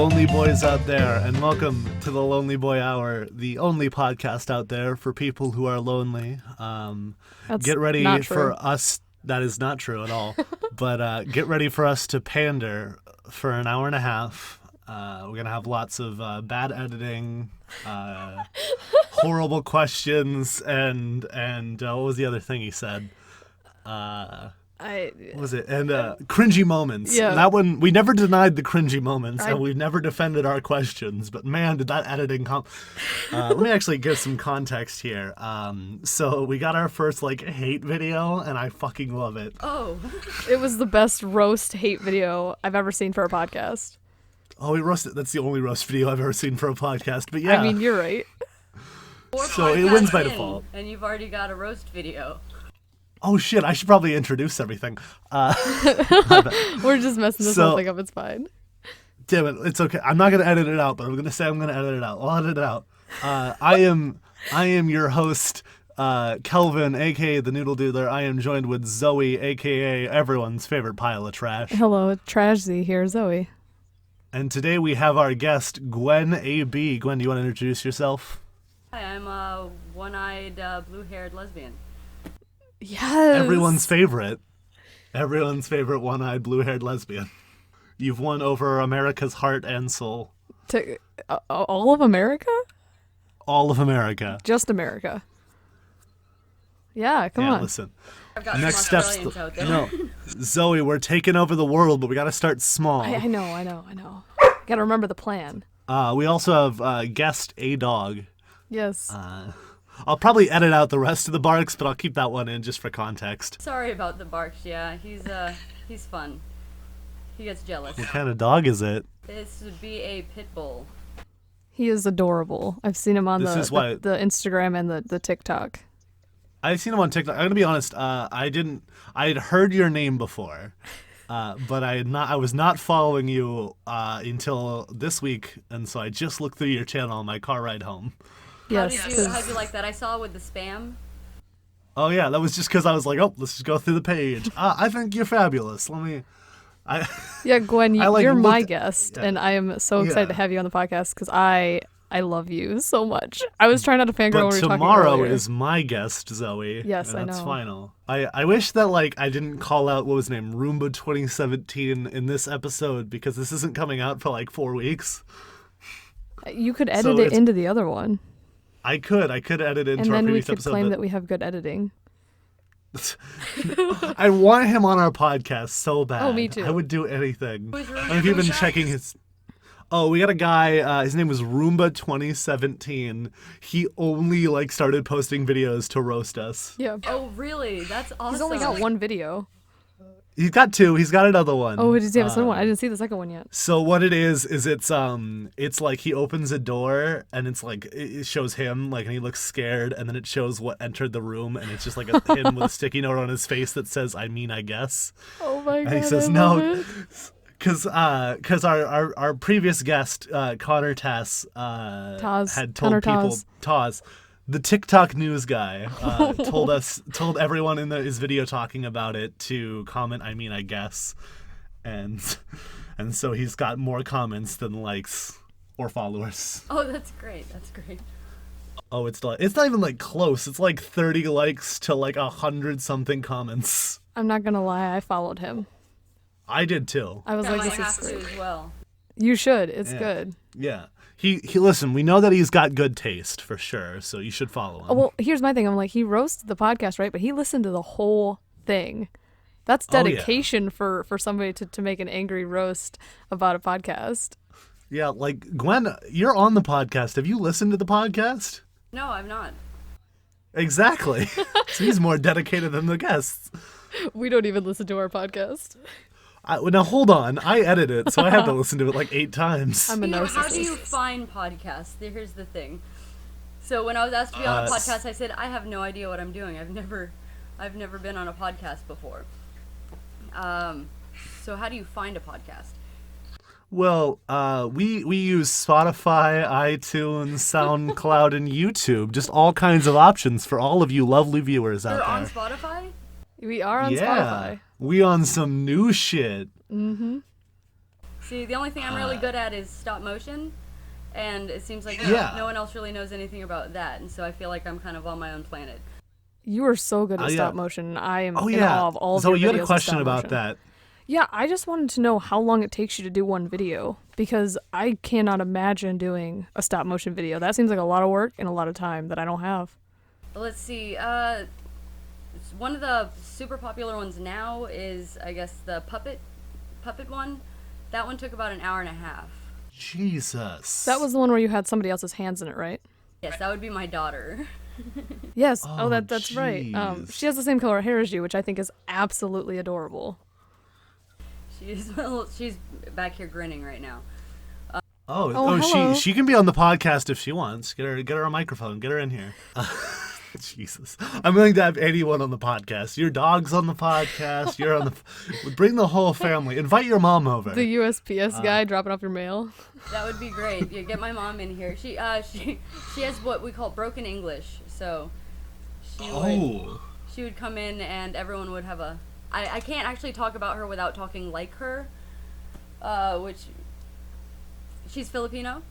lonely boys out there, and welcome to the Lonely Boy Hour, the only podcast out there for people who are lonely. Get ready for us. That is not true at all. But get ready for us to pander for an hour and a half. We're going to have lots of bad editing, horrible questions, and what was the other thing he said? What was it? And cringy moments. Yeah. That one, we never denied the cringy moments, and we've never defended our questions. But man, did that editing let me actually give some context here. So we got our first hate video, and I fucking love it. Oh, it was the best roast hate video I've ever seen for a podcast. Oh, we roasted. That's the only roast video I've ever seen for a podcast. But yeah, I mean, you're right. So it wins by default. And you've already got a roast video. Oh shit! I should probably introduce everything. We're just messing this whole thing up. It's fine. Damn it! It's okay. I'm not gonna edit it out, but I'm gonna say I'm gonna edit it out. I'll edit it out. I am your host, Kelvin, aka the Noodle Doodler. I am joined with Zoe, aka everyone's favorite pile of trash. Hello, Tragedy here, Zoe. And today we have our guest, Gwyn.a.b. Gwen, do you want to introduce yourself? Hi, I'm a one-eyed, blue-haired lesbian. Yes. Everyone's favorite one-eyed, blue-haired lesbian. You've won over America's heart and soul. All of America? All of America. Just America. Yeah, come on. Listen. I've got Next some steps. Australians out there. No, Zoe, we're taking over the world, but we got to start small. I know. Gotta remember the plan. We also have guest A Dog. Yes. I'll probably edit out the rest of the barks, but I'll keep that one in just for context. Sorry about the barks, yeah. He's fun. He gets jealous. What kind of dog is it? This would be a pit bull. He is adorable. I've seen him on the Instagram and the TikTok. I've seen him on TikTok. I'm gonna be honest. I had heard your name before, but I was not following you until this week, and so I just looked through your channel on my car ride home. Yes. How'd you like that? I saw with the spam. Oh yeah, that was just because I was like, oh, let's just go through the page. I think you're fabulous. Yeah, Gwen, you're my guest, yeah. And I am so excited to have you on the podcast because I love you so much. I was trying not to fangirl when we were talking earlier. Tomorrow is my guest, Zoe. Yes, I know. That's final. I wish that I didn't call out what was his name, Roomba 2017 in this episode because this isn't coming out for 4 weeks. You could edit it into the other one. I could edit it into our previous episode. And then we could claim that we have good editing. I want him on our podcast so bad. Oh, me too. I would do anything. Have you been checking his... Oh, we got a guy, his name was Roomba 2017. He only started posting videos to roast us. Yeah. Oh, really? That's awesome. He's only got one video. He's got two. He's got another one. Oh, does he have a second one? I didn't see the second one yet. So what it is it's like he opens a door and it's it shows him and he looks scared, and then it shows what entered the room, and it's just him with a sticky note on his face that says, "I mean, I guess." Oh my god. And he says no. Because our previous guest, Connor Tass, had told Taz, the TikTok news guy, told everyone in his video talking about it to comment, "I mean, I guess," and so he's got more comments than likes or followers. Oh, that's great. That's great. Oh, it's not even close. It's 30 likes to 100 something comments. I'm not gonna lie, I followed him. I did too. I was I this have is to great. as well. You should. It's good. Yeah. He listen, we know that he's got good taste for sure, so you should follow him. Oh, well, here's my thing. I'm he roasted the podcast, right? But he listened to the whole thing. That's dedication for somebody to make an angry roast about a podcast. Yeah, Gwen, you're on the podcast. Have you listened to the podcast? No, I'm not. Exactly. So he's more dedicated than the guests. We don't even listen to our podcast. Now hold on, I edit it, so I have to listen to it 8 times. I'm a narcissist. How do you find podcasts? Here's the thing. So when I was asked to be on a podcast, I said I have no idea what I'm doing. I've never been on a podcast before. So how do you find a podcast? Well, we use Spotify, iTunes, SoundCloud, and YouTube. Just all kinds of options for all of you lovely viewers out there. You're on Spotify? We are on Spotify. We on some new shit. Mm-hmm. See, the only thing I'm really good at is stop motion, and it seems like no one else really knows anything about that, and so I feel like I'm kind of on my own planet. You are so good at stop motion. I am in awe of all of your videos. So you had a question about that. Yeah, I just wanted to know how long it takes you to do one video, because I cannot imagine doing a stop motion video. That seems like a lot of work and a lot of time that I don't have. Let's see. One of the super popular ones now is, I guess, the puppet one. That one took about an hour and a half. Jesus. That was the one where you had somebody else's hands in it, right? Yes, that would be my daughter. Yes. That's right. She has the same color hair as you, which I think is absolutely adorable. She's back here grinning right now. She can be on the podcast if she wants. Get her a microphone. Get her in here. Jesus, I'm willing to have anyone on the podcast. Your dog's on the podcast. You're on the. Bring the whole family. Invite your mom over. The USPS guy dropping off your mail. That would be great. You get my mom in here. She has what we call broken English. So she would come in and everyone would have a. I can't actually talk about her without talking like her, which she's Filipino,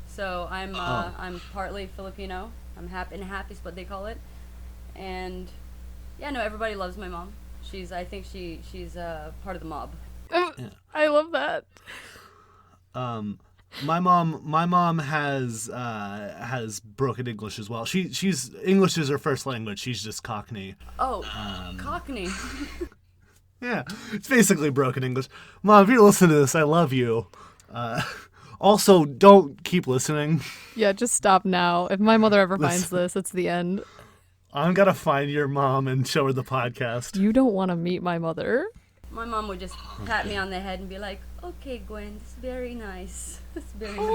so I'm partly Filipino. I'm happy is what they call it, and everybody loves my mom. I think she's part of the mob. I love that. My mom has broken English as well. She's English is her first language. She's just Cockney. Oh, Cockney. Yeah, it's basically broken English. Mom, if you're listening to this, I love you. Also, don't keep listening. Yeah, just stop now. If my mother ever finds this, it's the end. I'm gonna find your mom and show her the podcast. You don't want to meet my mother? My mom would just pat me on the head and be like, "Okay, Gwen, it's very nice. It's very nice."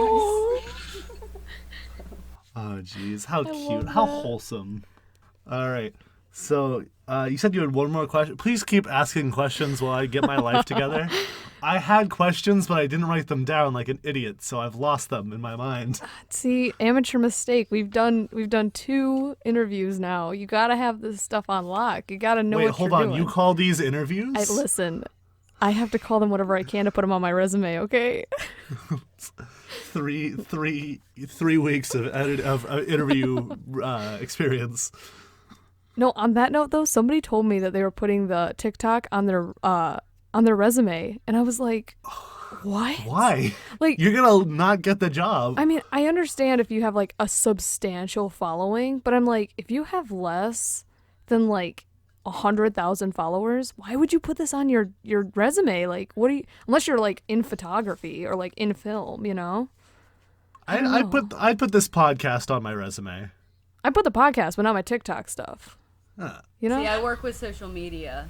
Oh, jeez, how cute, how wholesome. All right, so you said you had one more question. Please keep asking questions while I get my life together. I had questions, but I didn't write them down like an idiot, so I've lost them in my mind. See, amateur mistake. We've done 2 interviews now. You gotta have this stuff on lock. You gotta know what you're doing. Wait, hold on. You call these interviews? Listen, I have to call them whatever I can to put them on my resume. Okay. 3 weeks of interview experience. No, on that note though, somebody told me that they were putting the TikTok on their resume, and I was like, what? Why? Like, you're gonna not get the job. I mean, I understand if you have like a substantial following, but I'm like, if you have less than like 100,000 followers, why would you put this on your resume? Like, what do you, unless you're like in photography or like in film, you know? I put this podcast on my resume. I put the podcast, but not my TikTok stuff. You know? See, I work with social media.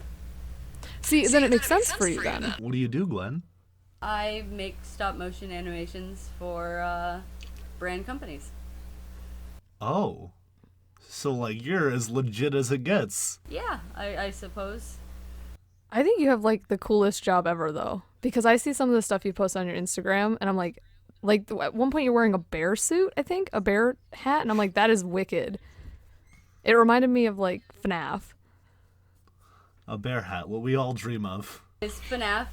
See, then it makes sense for you then. What do you do, Gwen? I make stop motion animations for brand companies. Oh. So, like, you're as legit as it gets. Yeah, I suppose. I think you have, like, the coolest job ever, though. Because I see some of the stuff you post on your Instagram, and I'm like, at one point you're wearing a bear suit, I think? A bear hat? And I'm like, that is wicked. It reminded me of, like, FNAF. A bear hat, what we all dream of. It's FNAF.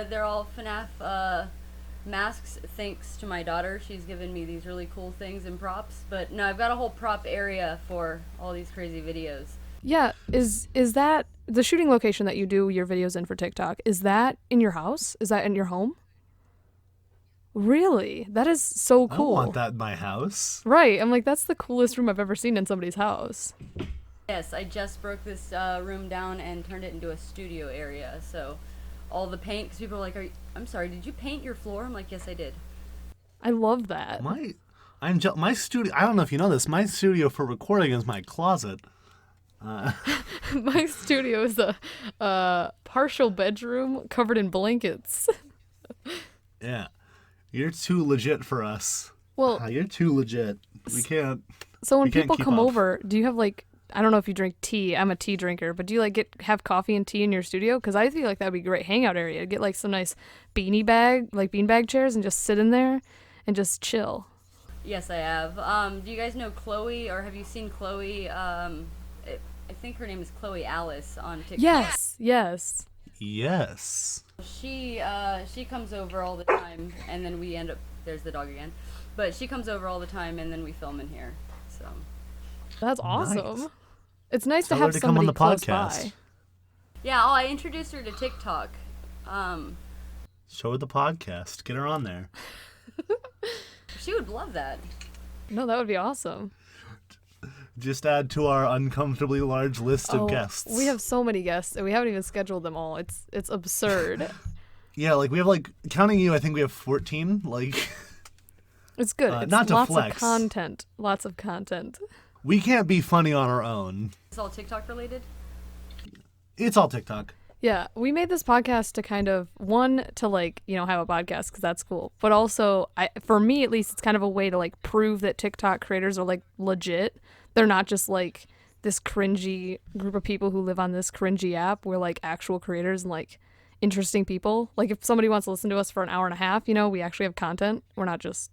They're all FNAF masks, thanks to my daughter. She's given me these really cool things and props. But no, I've got a whole prop area for all these crazy videos. Yeah, is that the shooting location that you do your videos in for TikTok? Is that in your house? Is that in your home? Really? That is so cool. I want that in my house. Right. I'm like, that's the coolest room I've ever seen in somebody's house. Yes, I just broke this room down and turned it into a studio area. So all the paint, because people are like, I'm sorry, did you paint your floor? I'm like, yes, I did. I love that. My studio, I don't know if you know this, my studio for recording is my closet. My studio is a partial bedroom covered in blankets. Yeah. You're too legit for us. Well, you're too legit. We can't. So when people come over, do you have like, I don't know if you drink tea. I'm a tea drinker, but do you like have coffee and tea in your studio? Because I feel like that'd be a great hangout area. Get like some nice beanbag chairs and just sit in there and just chill. Yes, I have. Do you guys know Chloe, or have you seen Chloe? I think her name is Chloe Alice on TikTok. Yes. Yes. She comes over all the time, and then we end up. There's the dog again, but she comes over all the time, and then we film in here. So that's awesome. Nice. It's nice Tell to have her to somebody come on the close podcast. by. Yeah, I introduced her to TikTok. Show her the podcast. Get her on there. She would love that. No, that would be awesome. Just add to our uncomfortably large list of guests. We have so many guests, and we haven't even scheduled them all. It's absurd. Yeah, like we have counting you, I think we have 14. It's good. It's not to lots flex. of content. Lots of content. We can't be funny on our own. It's all TikTok related? It's all TikTok. Yeah, we made this podcast to kind of, one, to have a podcast because that's cool. But also, for me at least, it's kind of a way to prove that TikTok creators are legit. They're not just this cringy group of people who live on this cringy app. We're actual creators and interesting people. If somebody wants to listen to us for an hour and a half, we actually have content. We're not just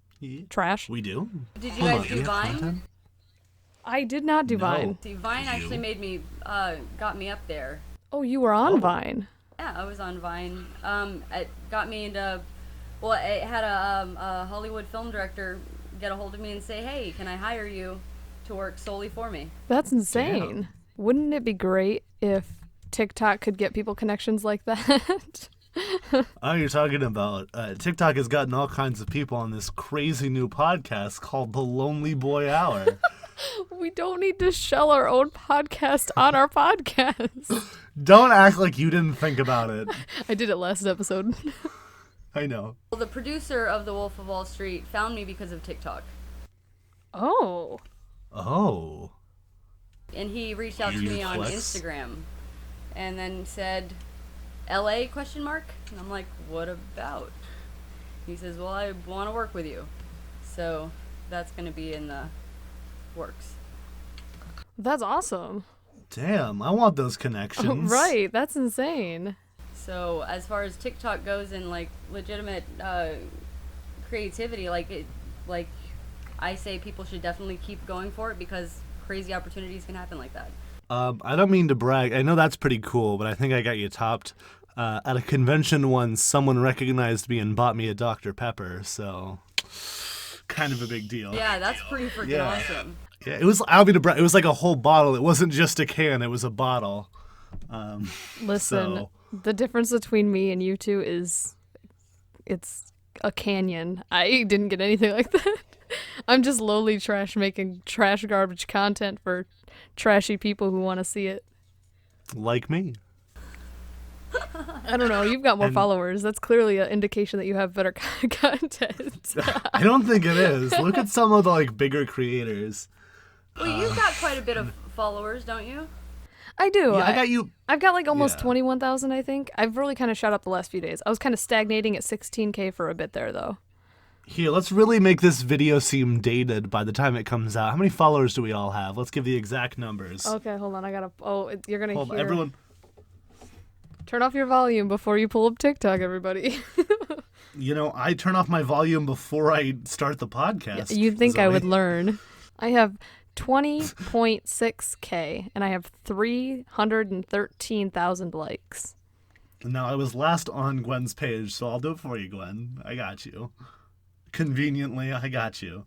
trash. We do. Did you guys do Vine? Content? I did not do Vine. See, Vine actually got me up there. Oh, you were on Vine. Yeah, I was on Vine. It got me into. Well, it had a Hollywood film director get a hold of me and say, "Hey, can I hire you to work solely for me?" That's insane. Damn. Wouldn't it be great if TikTok could get people connections like that? Oh, you're talking about TikTok has gotten all kinds of people on this crazy new podcast called The Lonely Boy Hour. We don't need to shell our own podcast on our podcast. Don't act like you didn't think about it. I did it last episode. I know. Well, the producer of The Wolf of Wall Street found me because of TikTok. Oh. Oh. And he reached out to me on Instagram and then said, LA, question mark? And I'm like, what about? He says, well, I want to work with you. So that's going to be in the works. That's awesome. Damn, I want those connections. Right, that's insane. So as far as TikTok goes and legitimate creativity, I say people should definitely keep going for it because crazy opportunities can happen like that. I don't mean to brag. I know that's pretty cool, but I think I got you topped. At a convention once, someone recognized me and bought me a Dr. Pepper, so kind of a big deal. Yeah, that's pretty freaking awesome. Yeah, it was. I'll be to brag. It was like a whole bottle. It wasn't just a can. It was a bottle. Listen, the difference between me and you two is, it's a canyon. I didn't get anything like that. I'm just lowly trash making trash garbage content for trashy people who want to see it. Like me. I don't know. You've got more followers. That's clearly an indication that you have better content. I don't think it is. Look at some of the bigger creators. Well, you've got quite a bit of followers, don't you? I do. Yeah, I got you. I've got almost 21,000, I think. I've really kind of shot up the last few days. I was kind of stagnating at 16K for a bit there, though. Here, let's really make this video seem dated by the time it comes out. How many followers do we all have? Let's give the exact numbers. Okay, hold on. I gotta. Oh, you're gonna Hold hear. on, everyone. Turn off your volume before you pull up TikTok, everybody. I turn off my volume before I start the podcast. You'd think Zoe. I would learn. I have 20.6K, and I have 313,000 likes. Now, I was last on Gwen's page, so I'll do it for you, Gwen. I got you. Conveniently, I got you.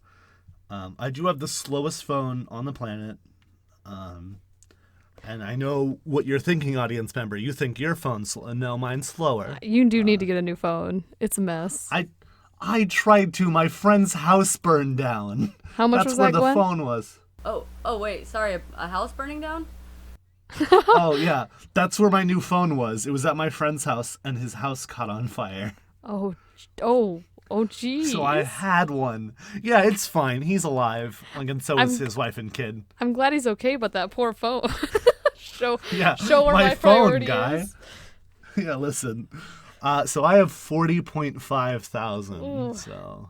I do have the slowest phone on the planet. And I know what you're thinking, audience member. You think your phone's slow. No, mine's slower. You do need to get a new phone. It's a mess. I tried to. My friend's house burned down. How much was that, That's where Gwen? the phone was. Oh, wait, sorry, a house burning down? Oh, yeah. That's where my new phone was. It was at my friend's house, and his house caught on fire. Oh, geez. So I had one. Yeah, it's fine. He's alive. And so is his wife and kid. I'm glad he's okay, but that poor phone. Show where my my phone, priority guy. is. Yeah, listen. So I have 40.5 thousand. So,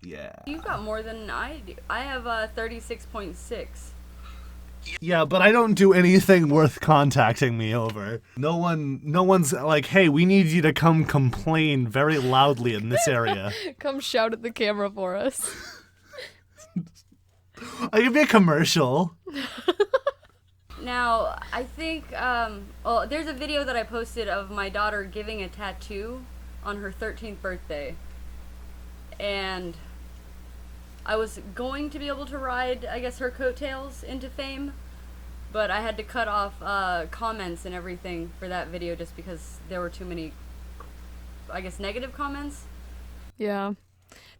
yeah. You've got more than I do. I have 36.6. Yeah, but I don't do anything worth contacting me over. No one's like, hey, we need you to come complain very loudly in this area. Come shout at the camera for us. I give me a commercial. Now, I think, well, there's a video that I posted of my daughter giving a tattoo on her 13th birthday. And I was going to be able to ride, I guess, her coattails into fame. But I had to cut off comments and everything for that video just because there were too many, I guess, negative comments. Yeah.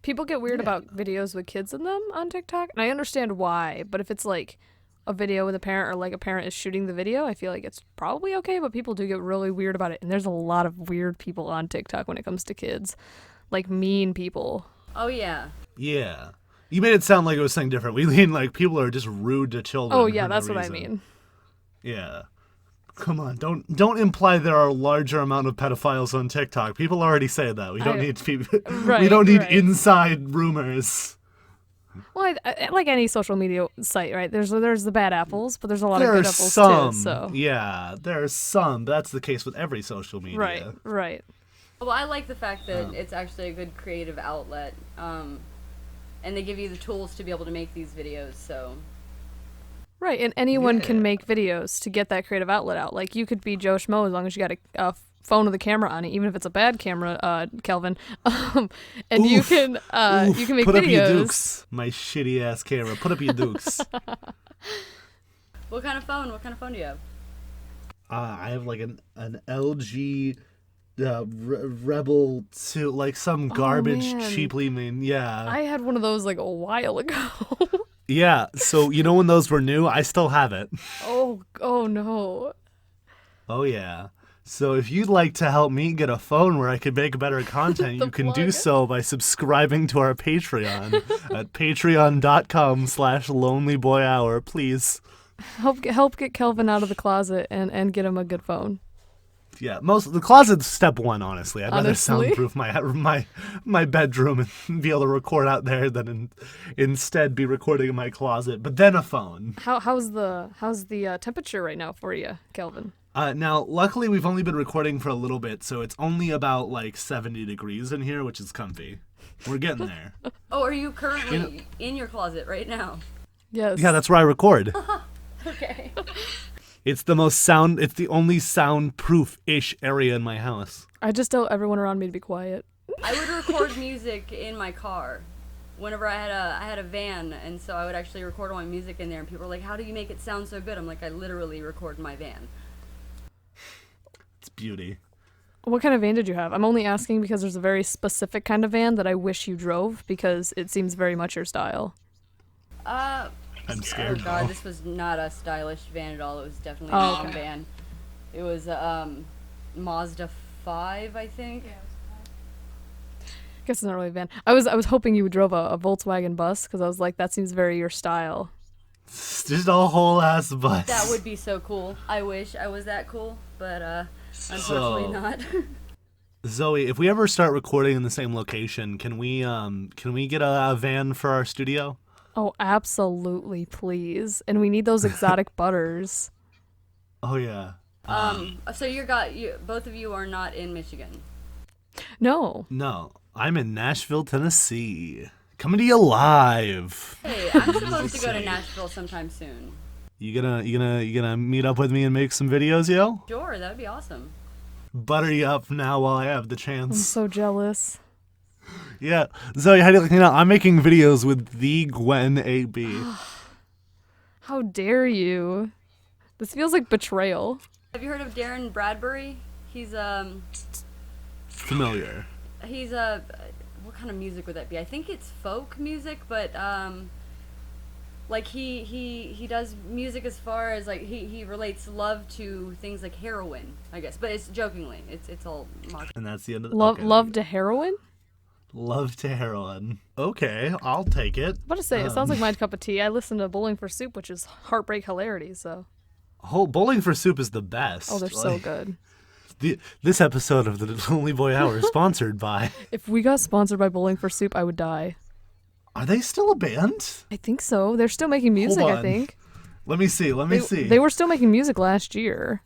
People get weird about videos with kids in them on TikTok, and I understand why, but if it's like a video with a parent or like a parent is shooting the video, I feel like it's probably okay, but people do get really weird about it, and there's a lot of weird people on TikTok when it comes to kids. Like mean people. Oh, yeah. Yeah. You made it sound like it was something different. We mean like people are just rude to children. Oh, yeah, that's what I mean. Yeah. Come on, don't imply there are a larger amount of pedophiles on TikTok. People already say that. We don't need people. We don't need inside rumors. Well, I, like any social media site, right? There's the bad apples, but there's a lot of good apples too. So yeah, there's some. That's the case with every social media. Right. Well, I like the fact that it's actually a good creative outlet, and they give you the tools to be able to make these videos. So. Right, and anyone can make videos to get that creative outlet out. Like, you could be Joe Schmo as long as you got a phone with a camera on it, even if it's a bad camera, Kelvin. And you can make videos. Put up your dukes, my shitty ass camera. Put up your dukes. What kind of phone? What kind of phone do you have? I have like an LG Rebel 2, like some garbage cheaply made. Yeah. I had one of those like a while ago. Yeah, so you know when those were new? I still have it. Oh no. Oh yeah. So if you'd like to help me get a phone where I could make better content, you can do so by subscribing to our Patreon at patreon.com/lonelyboyhour, please. Help get Kelvin out of the closet and get him a good phone. Yeah, the closet's step one, honestly. I'd rather soundproof my bedroom and be able to record out there than instead be recording in my closet, but then a phone. How's the temperature right now for you, Kelvin? Now, luckily, we've only been recording for a little bit, so it's only about like 70 degrees in here, which is comfy. We're getting there. Oh, are you currently in your closet right now? Yes. Yeah, that's where I record. Okay. It's the only soundproof-ish area in my house. I just tell everyone around me to be quiet. I would record music in my car. Whenever I had a van, and so I would actually record all my music in there, and people were like, "How do you make it sound so good?" I'm like, "I literally record my van." It's beauty. What kind of van did you have? I'm only asking because there's a very specific kind of van that I wish you drove because it seems very much your style. I'm scared. Oh god, this was not a stylish van at all. It was definitely a mom van. It was Mazda 5, I think. I guess it's not really a van. I was hoping you drove a Volkswagen bus because I was like, that seems very your style. It's just a whole ass bus. That would be so cool. I wish I was that cool, but unfortunately not. Zoe, if we ever start recording in the same location, can we get a van for our studio? Oh, absolutely, please. And we need those exotic butters. Oh yeah. So both of you are not in Michigan. No. No, I'm in Nashville, Tennessee. Coming to you live. Hey, I'm supposed to go to Nashville sometime soon. You gonna meet up with me and make some videos, yo? Sure, that would be awesome. Butter you up now while I have the I'm chance. so jealous. Yeah, Zoe, how do you know? I'm making videos with the Gwyn.a.b. How dare you? This feels like betrayal. Have you heard of Darren Bradbury? He's familiar. He's what kind of music would that be? I think it's folk music, but like he does music as far as like he relates love to things like heroin, I guess, but it's jokingly. It's all marketing. And that's the end of the love to heroin? Love to heroin. Okay, I'll take it. I was about to say, it sounds like my cup of tea. I listen to Bowling for Soup, which is heartbreak hilarity, so. Bowling for Soup is the best. Oh, they're so good. This episode of the Lonely Boy Hour is sponsored by... If we got sponsored by Bowling for Soup, I would die. Are they still a band? I think so. They're still making music, I think. Let me see. They were still making music last year.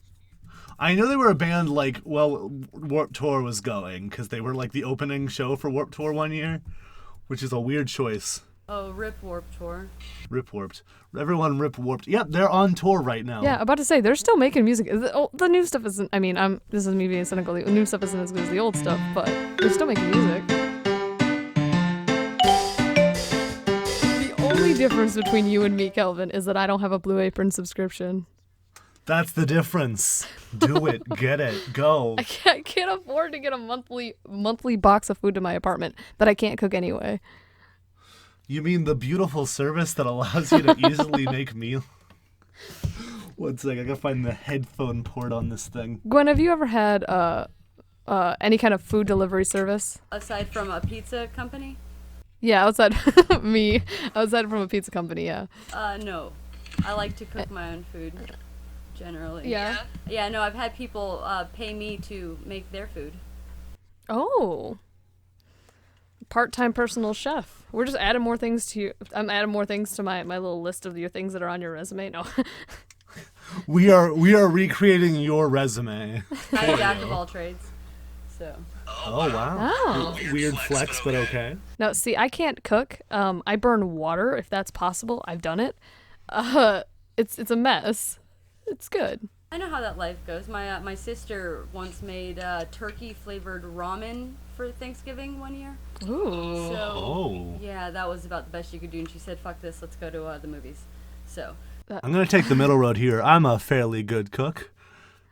I know they were a band Warped Tour was going, because they were like the opening show for Warped Tour one year, which is a weird choice. Oh, Rip Warp Tour. Rip Warped. Everyone Rip Warped. Yep, they're on tour right now. Yeah, about to say they're still making music. The new stuff isn't. I mean, this is me being cynical. The new stuff isn't as good as the old stuff, but they're still making music. The only difference between you and me, Kelvin, is that I don't have a Blue Apron subscription. That's the difference. Do it. Get it. Go. I can't afford to get a monthly box of food to my apartment that I can't cook anyway. You mean the beautiful service that allows you to easily make meal? One sec, I gotta find the headphone port on this thing. Gwen, have you ever had any kind of food delivery service? Aside from a pizza company? Yeah, outside me. Outside from a pizza company, yeah. No. I like to cook my own food, generally. Yeah? Yeah, no, I've had people pay me to make their food. Oh. Part-time personal chef. We're just adding more things to you. I'm adding more things to my little list of your things that are on your resume. No. We are recreating your resume. I'm a jack of all trades. So. Oh wow. Oh. Weird flex, but okay. No, see, I can't cook. I burn water if that's possible. I've done it. It's a mess. It's good. I know how that life goes. My sister once made turkey flavored ramen for Thanksgiving one year. Ooh. So yeah, that was about the best you could do. And she said, "Fuck this, let's go to the movies." So I'm gonna take the middle road here. I'm a fairly good cook.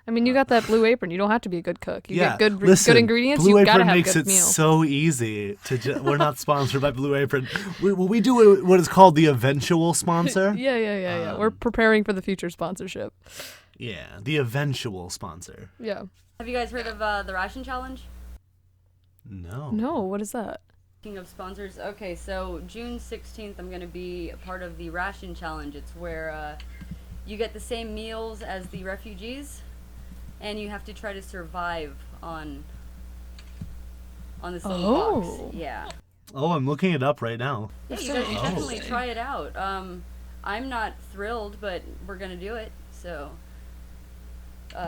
I mean, you got that Blue Apron. You don't have to be a good cook. You get good listen, ingredients. Blue You gotta Apron have makes good it meal. so easy to. We're not sponsored by Blue Apron. We do what is called the eventual sponsor. Yeah. We're preparing for the future sponsorship. Yeah, the eventual sponsor. Yeah. have you guys heard of the ration challenge? No. No, what is that? Speaking of sponsors, okay, so June 16th, I'm going to be a part of the ration challenge. It's where you get the same meals as the refugees, and you have to try to survive on this little box. Yeah. Oh, I'm looking it up right now. Yeah, you guys should definitely try it out. I'm not thrilled, but we're going to do it. So,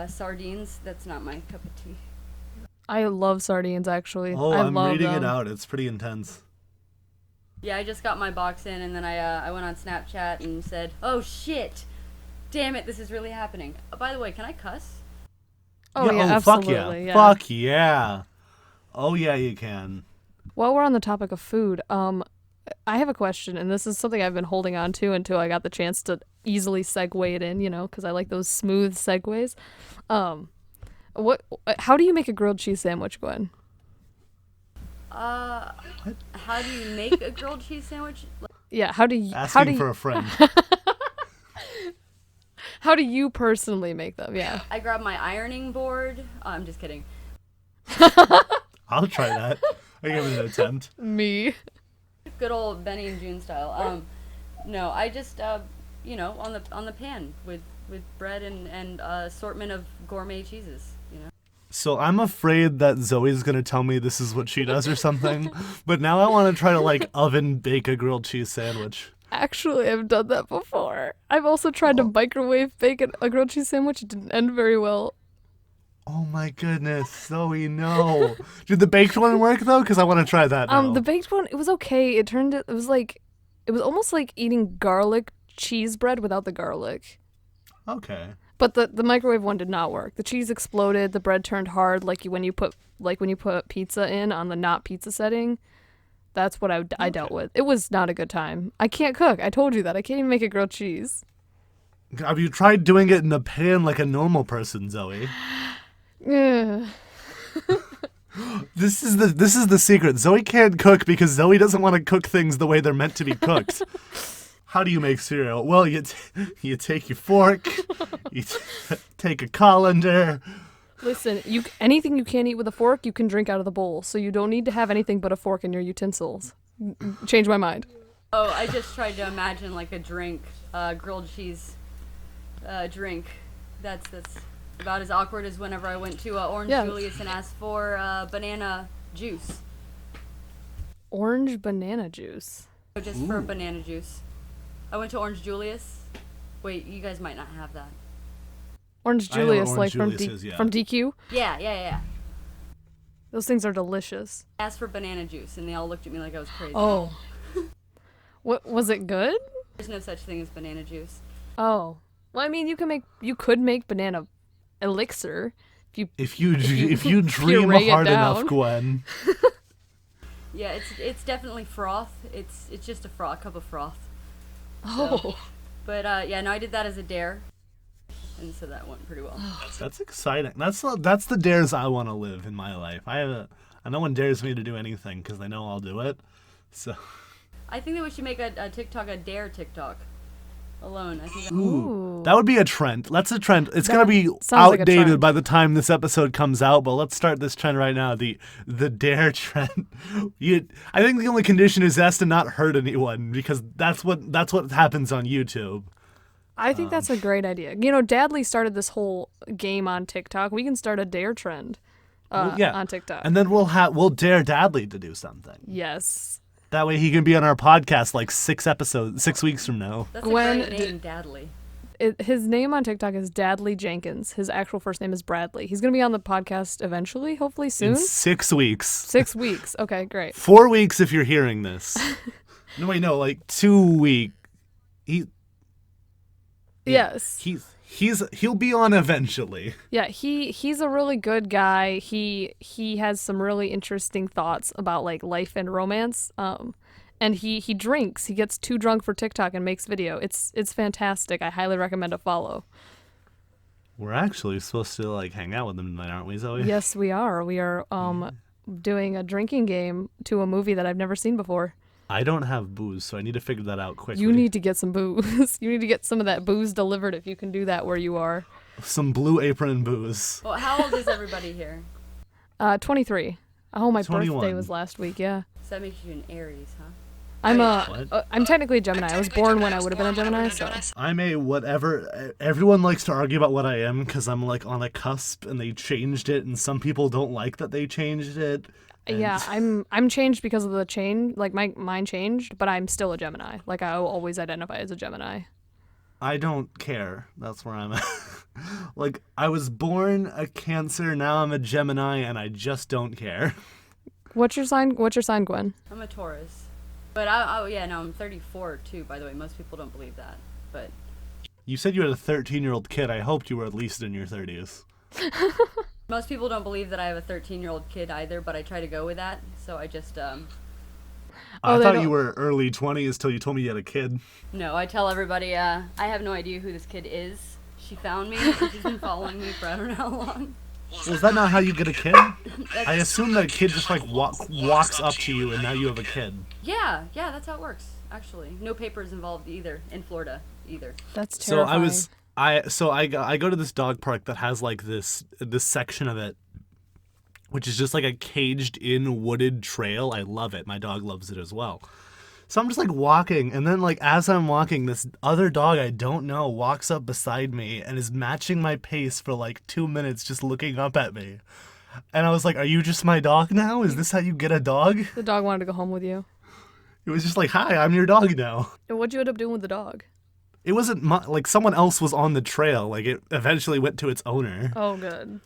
sardines, that's not my cup of tea. I love sardines, actually. Oh, I I'm love reading them. it out. It's pretty intense. Yeah, I just got my box in, and then I went on Snapchat and said, "Oh shit, damn it, this is really happening." By the way, can I cuss? Oh, yeah, fuck absolutely. yeah. Fuck yeah. Oh, yeah, you can. While we're on the topic of food, I have a question, and this is something I've been holding on to until I got the chance to easily segue it in, because I like those smooth segues. How do you make a grilled cheese sandwich, Gwen? How do you make a grilled cheese sandwich? Yeah, how do you Asking for a friend. how do you personally make them? Yeah. I grab my ironing board. I'm just kidding. I'll try that. I give it an attempt. Me. Good old Benny and June style. No, I just on the pan with bread and assortment of gourmet cheeses. So I'm afraid that Zoe's going to tell me this is what she does or something, but now I want to try to oven bake a grilled cheese sandwich. Actually, I've done that before. I've also tried to microwave bake a grilled cheese sandwich. It didn't end very well. Oh my goodness, Zoe, no. Did the baked one work though? Because I want to try that now. The baked one, it was okay. It was almost like eating garlic cheese bread without the garlic. Okay. But the microwave one did not work. The cheese exploded. The bread turned hard, when you put pizza in on the not pizza setting. That's what I dealt with. It was not a good time. I can't cook. I told you that. I can't even make a grilled cheese. Have you tried doing it in a pan like a normal person, Zoe? Yeah. This is the secret. Zoe can't cook because Zoe doesn't want to cook things the way they're meant to be cooked. How do you make cereal? Well, you take your fork, you take a colander. Listen, anything you can't eat with a fork, you can drink out of the bowl. So you don't need to have anything but a fork in your utensils. Change my mind. Oh, I just tried to imagine a drink, grilled cheese drink. That's about as awkward as whenever I went to Orange Julius and asked for banana juice. Orange banana juice? Just for banana juice. I went to Orange Julius. Wait, you guys might not have that. Orange Julius, Orange from Julius is, from DQ? Yeah. Those things are delicious. I asked for banana juice, and they all looked at me like I was crazy. Oh. What was it good? There's no such thing as banana juice. Oh, well, I mean, you could make banana elixir if you dream hard enough, Gwen. Yeah, it's definitely froth. It's just a cup of froth. Oh. So, but no, I did that as a dare, and so that went pretty well. That's exciting. That's the dares I want to live in my life. No one dares me to do anything because they know I'll do it. So I think that we should make a TikTok, a dare TikTok. Alone, I think. Ooh. That would be a trend. That's a trend. It's gonna be outdated like by the time this episode comes out, but let's start this trend right now. The dare trend. I think the only condition is it has to not hurt anyone because that's what happens on YouTube. I think that's a great idea. You know, Dadley started this whole game on TikTok. We can start a dare trend on TikTok, and then we'll dare Dadley to do something. Yes. That way he can be on our podcast like 6 weeks from now. That's Gwen, a great name, Dadley. His name on TikTok is Dadley Jenkins. His actual first name is Bradley. He's going to be on the podcast eventually, hopefully soon. In 6 weeks. 6 weeks. Okay, great. 4 weeks if you're hearing this. No, wait, no, like 2 weeks. Yes. He'll be on eventually. Yeah, he's a really good guy. He has some really interesting thoughts about like life and romance. And he drinks. He gets too drunk for TikTok and makes video. It's fantastic. I highly recommend a follow. We're actually supposed to like hang out with him tonight, aren't we, Zoe? Yes, we are. We are doing a drinking game to a movie that I've never seen before. I don't have booze, so I need to figure that out quickly. You need to get some booze. You need to get some of that booze delivered if you can do that where you are. Some Blue Apron booze. Well, how old is everybody here? 23. Oh, my 21. birthday was last week, yeah. So that makes you an Aries, huh? I'm technically a Gemini. I was born when I would have been a Gemini, so. I'm a whatever. Everyone likes to argue about what I am because I'm like on a cusp and they changed it, and some people don't like that they changed it. Yeah, I'm changed because of the change. Like mine changed, but I'm still a Gemini. Like I will always identify as a Gemini. I don't care. That's where I'm at. Like I was born a Cancer, now I'm a Gemini, and I just don't care. What's your sign? Gwen? I'm a Taurus. But I'm 34 too, by the way. Most people don't believe that. But you said you had a 13-year-old kid. I hoped you were at least in your 30s. Most people don't believe that I have a 13-year-old kid either, but I try to go with that. So I just I thought you were early 20s till you told me you had a kid. No, I tell everybody I have no idea who this kid is. She found me and she's been following me for I don't know how long. Well, is that not how you get a kid? I assume that a kid just like walks up to you and now you have a kid. Yeah, that's how it works. Actually, no papers involved either in Florida either. That's terrifying. I go to this dog park that has like this section of it, which is just like a caged in wooded trail. I love it. My dog loves it as well. So I'm just like walking, and then like as I'm walking, this other dog I don't know walks up beside me and is matching my pace for like 2 minutes, just looking up at me. And I was like, "Are you just my dog now? Is this how you get a dog?" The dog wanted to go home with you. It was just like, "Hi, I'm your dog now." And what'd you end up doing with the dog? It wasn't like someone else was on the trail. Like it eventually went to its owner. Oh, good.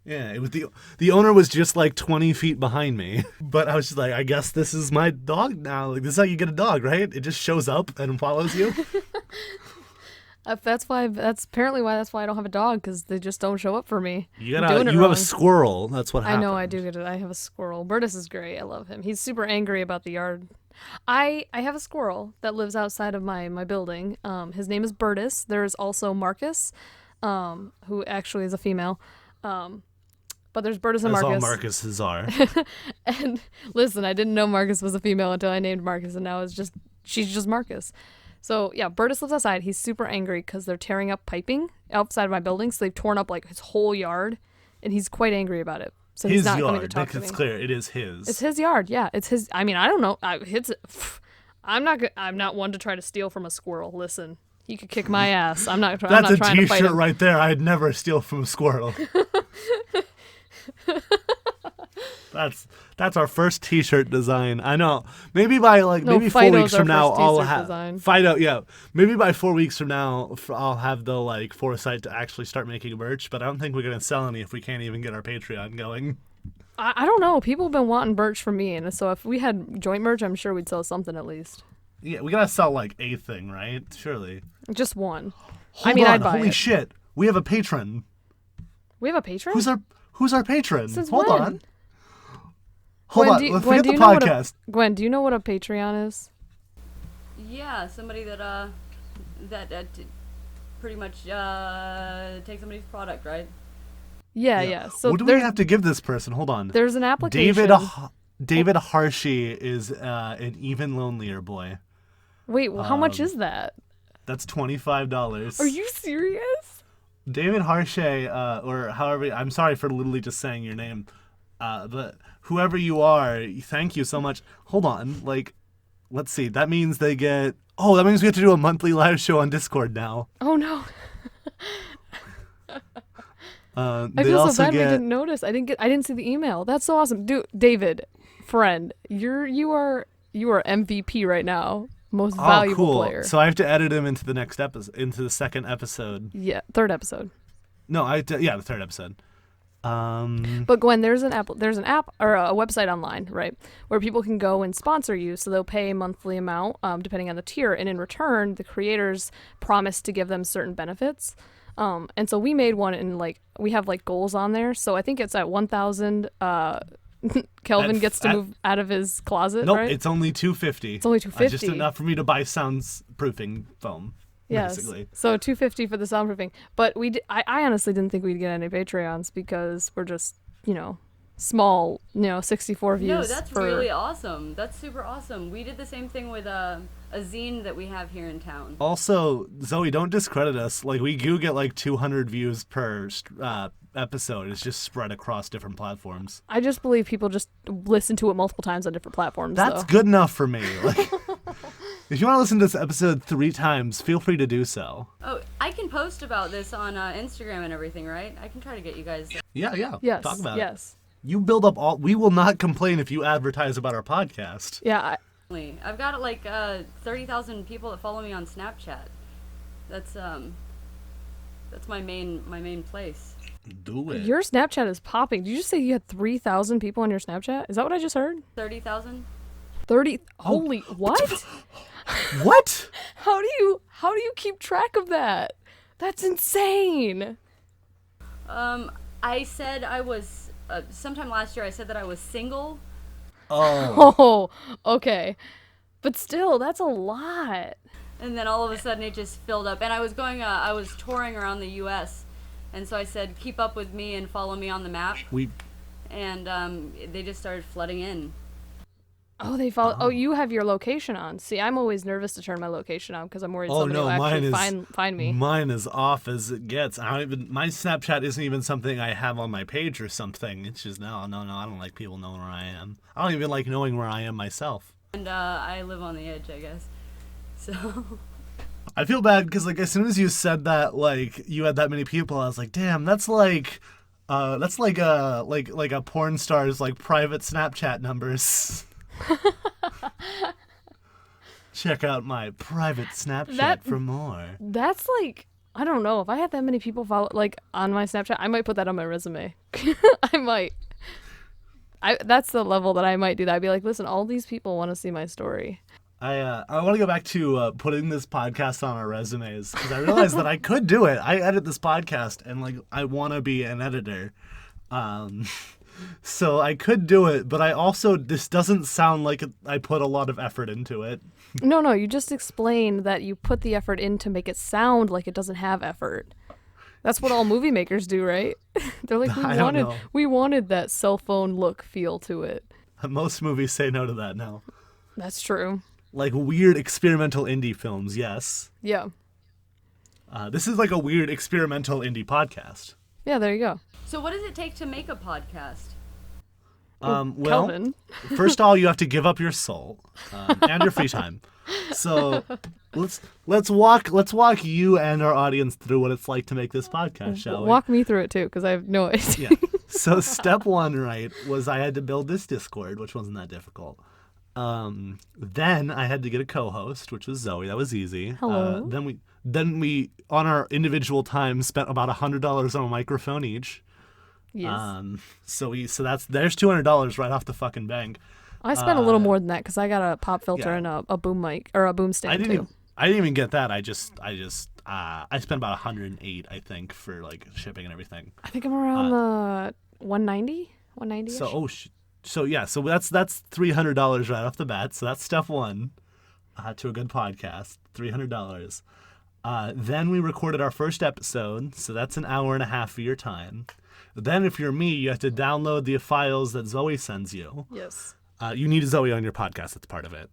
Yeah, it was the owner was just like 20 feet behind me. But I was just like, I guess this is my dog now. Like this is how you get a dog, right? It just shows up and follows you. That's apparently why I don't have a dog, because they just don't show up for me. You have a squirrel. That's what happens. I know I do get it. I have a squirrel. Burtis is great. I love him. He's super angry about the yard. I have a squirrel that lives outside of my building. His name is Burtis. There's also Marcus, who actually is a female. But there's Burtis and Marcus. As all Marcuses are. And listen, I didn't know Marcus was a female until I named Marcus, and now she's just Marcus. So yeah, Burtis lives outside. He's super angry because they're tearing up piping outside of my building. So they've torn up like his whole yard, and he's quite angry about it. So he's not coming to talk to me. It's clear, it is his. It's his yard. Yeah, it's his. I mean, I don't know. I'm not one to try to steal from a squirrel. Listen, he could kick my ass. I'm not trying to fight him. That's a t-shirt right there. I'd never steal from a squirrel. That's our first t-shirt design. I know. Maybe by maybe 4 weeks from now I'll have Fido. Yeah, maybe by 4 weeks from now I'll have the foresight to actually start making merch. But I don't think we're gonna sell any if we can't even get our Patreon going. I don't know. People have been wanting merch from me, and so if we had joint merch, I'm sure we'd sell something at least. Yeah, we gotta sell like a thing, right? Surely. Just one. Hold on. I'd buy Holy it. shit. We have a patron. We have a patron? Who's our patron? Since Hold when? on. Hold Gwen, on. Let's forget the podcast. Gwen, do you know what a Patreon is? Yeah, somebody that pretty much take somebody's product, right? Yeah. So what do we have to give this person? Hold on. There's an application. David Harshey is an even lonelier boy. Wait, how much is that? That's $25. Are you serious? David Harshey, or however, I'm sorry for literally just saying your name, but whoever you are, thank you so much. Hold on, let's see. That means that means we have to do a monthly live show on Discord now. Oh no. I They feel also so bad we get, didn't notice. I didn't see the email. That's so awesome. Dude, David, friend, you are MVP right now. Most valuable cool. player. So I have to edit him into the next episode, into the second episode. Yeah, third episode. No, the third episode. But Gwen, there's an app or a website online, right, where people can go and sponsor you. So they'll pay a monthly amount, depending on the tier, and in return, the creators promise to give them certain benefits. And so we made one, and we have goals on there. So I think it's at 1,000. Kelvin gets to move out of his closet. Nope, right? it's only $250. It's only $250. Just enough for me to buy soundproofing foam. Yes. Basically. So $250 for the soundproofing. But I honestly didn't think we'd get any Patreons because we're just, small, 64 views. No, that's really awesome. That's super awesome. We did the same thing with a zine that we have here in town. Also, Zoe, don't discredit us. We do get 200 views per episode. It's just spread across different platforms. I just believe people just listen to it multiple times on different platforms. That's good enough for me. If you want to listen to this episode 3 times, feel free to do so. Oh, I can post about this on Instagram and everything, right? I can try to get you guys. Yeah. Yes. Talk about it. You build up we will not complain if you advertise about our podcast. Yeah. I've got 30,000 people that follow me on Snapchat. That's my main place. Do it. Your Snapchat is popping. Did you just say you had 3,000 people on your Snapchat? Is that what I just heard? 30,000. 30. Holy what? What? How do you keep track of that? That's insane. I said I was sometime last year. I said that I was single. Oh, okay. But still, that's a lot. And then all of a sudden it just filled up. And I was touring around the U.S. And so I said, keep up with me and follow me on the map. And they just started flooding in. Oh, they follow. Oh, you have your location on. See, I'm always nervous to turn my location on because I'm worried somebody will actually find me. Mine is off as it gets. My Snapchat isn't even something I have on my page or something. It's just no. I don't like people knowing where I am. I don't even like knowing where I am myself. And I live on the edge, I guess. So. I feel bad because as soon as you said that you had that many people, I was like, damn, that's like a porn star's private Snapchat numbers. Check out my private Snapchat for more. That's I don't know. If I had that many people follow on my Snapchat, I might put that on my resume. I might. That's the level that I might do that. I'd be like, listen, all these people want to see my story. I want to go back to putting this podcast on our resumes because I realized that I could do it. I edit this podcast and I want to be an editor. So I could do it, but this doesn't sound like I put a lot of effort into it. No, you just explained that you put the effort in to make it sound like it doesn't have effort. That's what all movie makers do, right? They're like, we wanted that cell phone look feel to it. Most movies say no to that now. That's true. Weird experimental indie films, yes. Yeah. This is a weird experimental indie podcast. Yeah, there you go. So what does it take to make a podcast? Well, Kelvin. First of all, you have to give up your soul and your free time. So let's walk you and our audience through what it's like to make this podcast, shall we? Walk me through it too, because I have no idea. Yeah. So step 1, right, was I had to build this Discord, which wasn't that difficult. Then I had to get a co-host, which was Zoe. That was easy. Hello. Then we on our individual time spent about $100 on a microphone each. Yes. So there's $200 right off the fucking bank. I spent a little more than that because I got a pop filter and a boom mic or a boom stand too. I didn't even get that. I spent about 108, I think, for like shipping and everything. I think I'm around the 190. So that's $300 right off the bat. So that's step one to a good podcast. $300. Then we recorded our first episode, so that's an hour and a half of your time. Then if you're me, you have to download the files that Zoe sends you. Yes. You need Zoe on your podcast. That's part of it.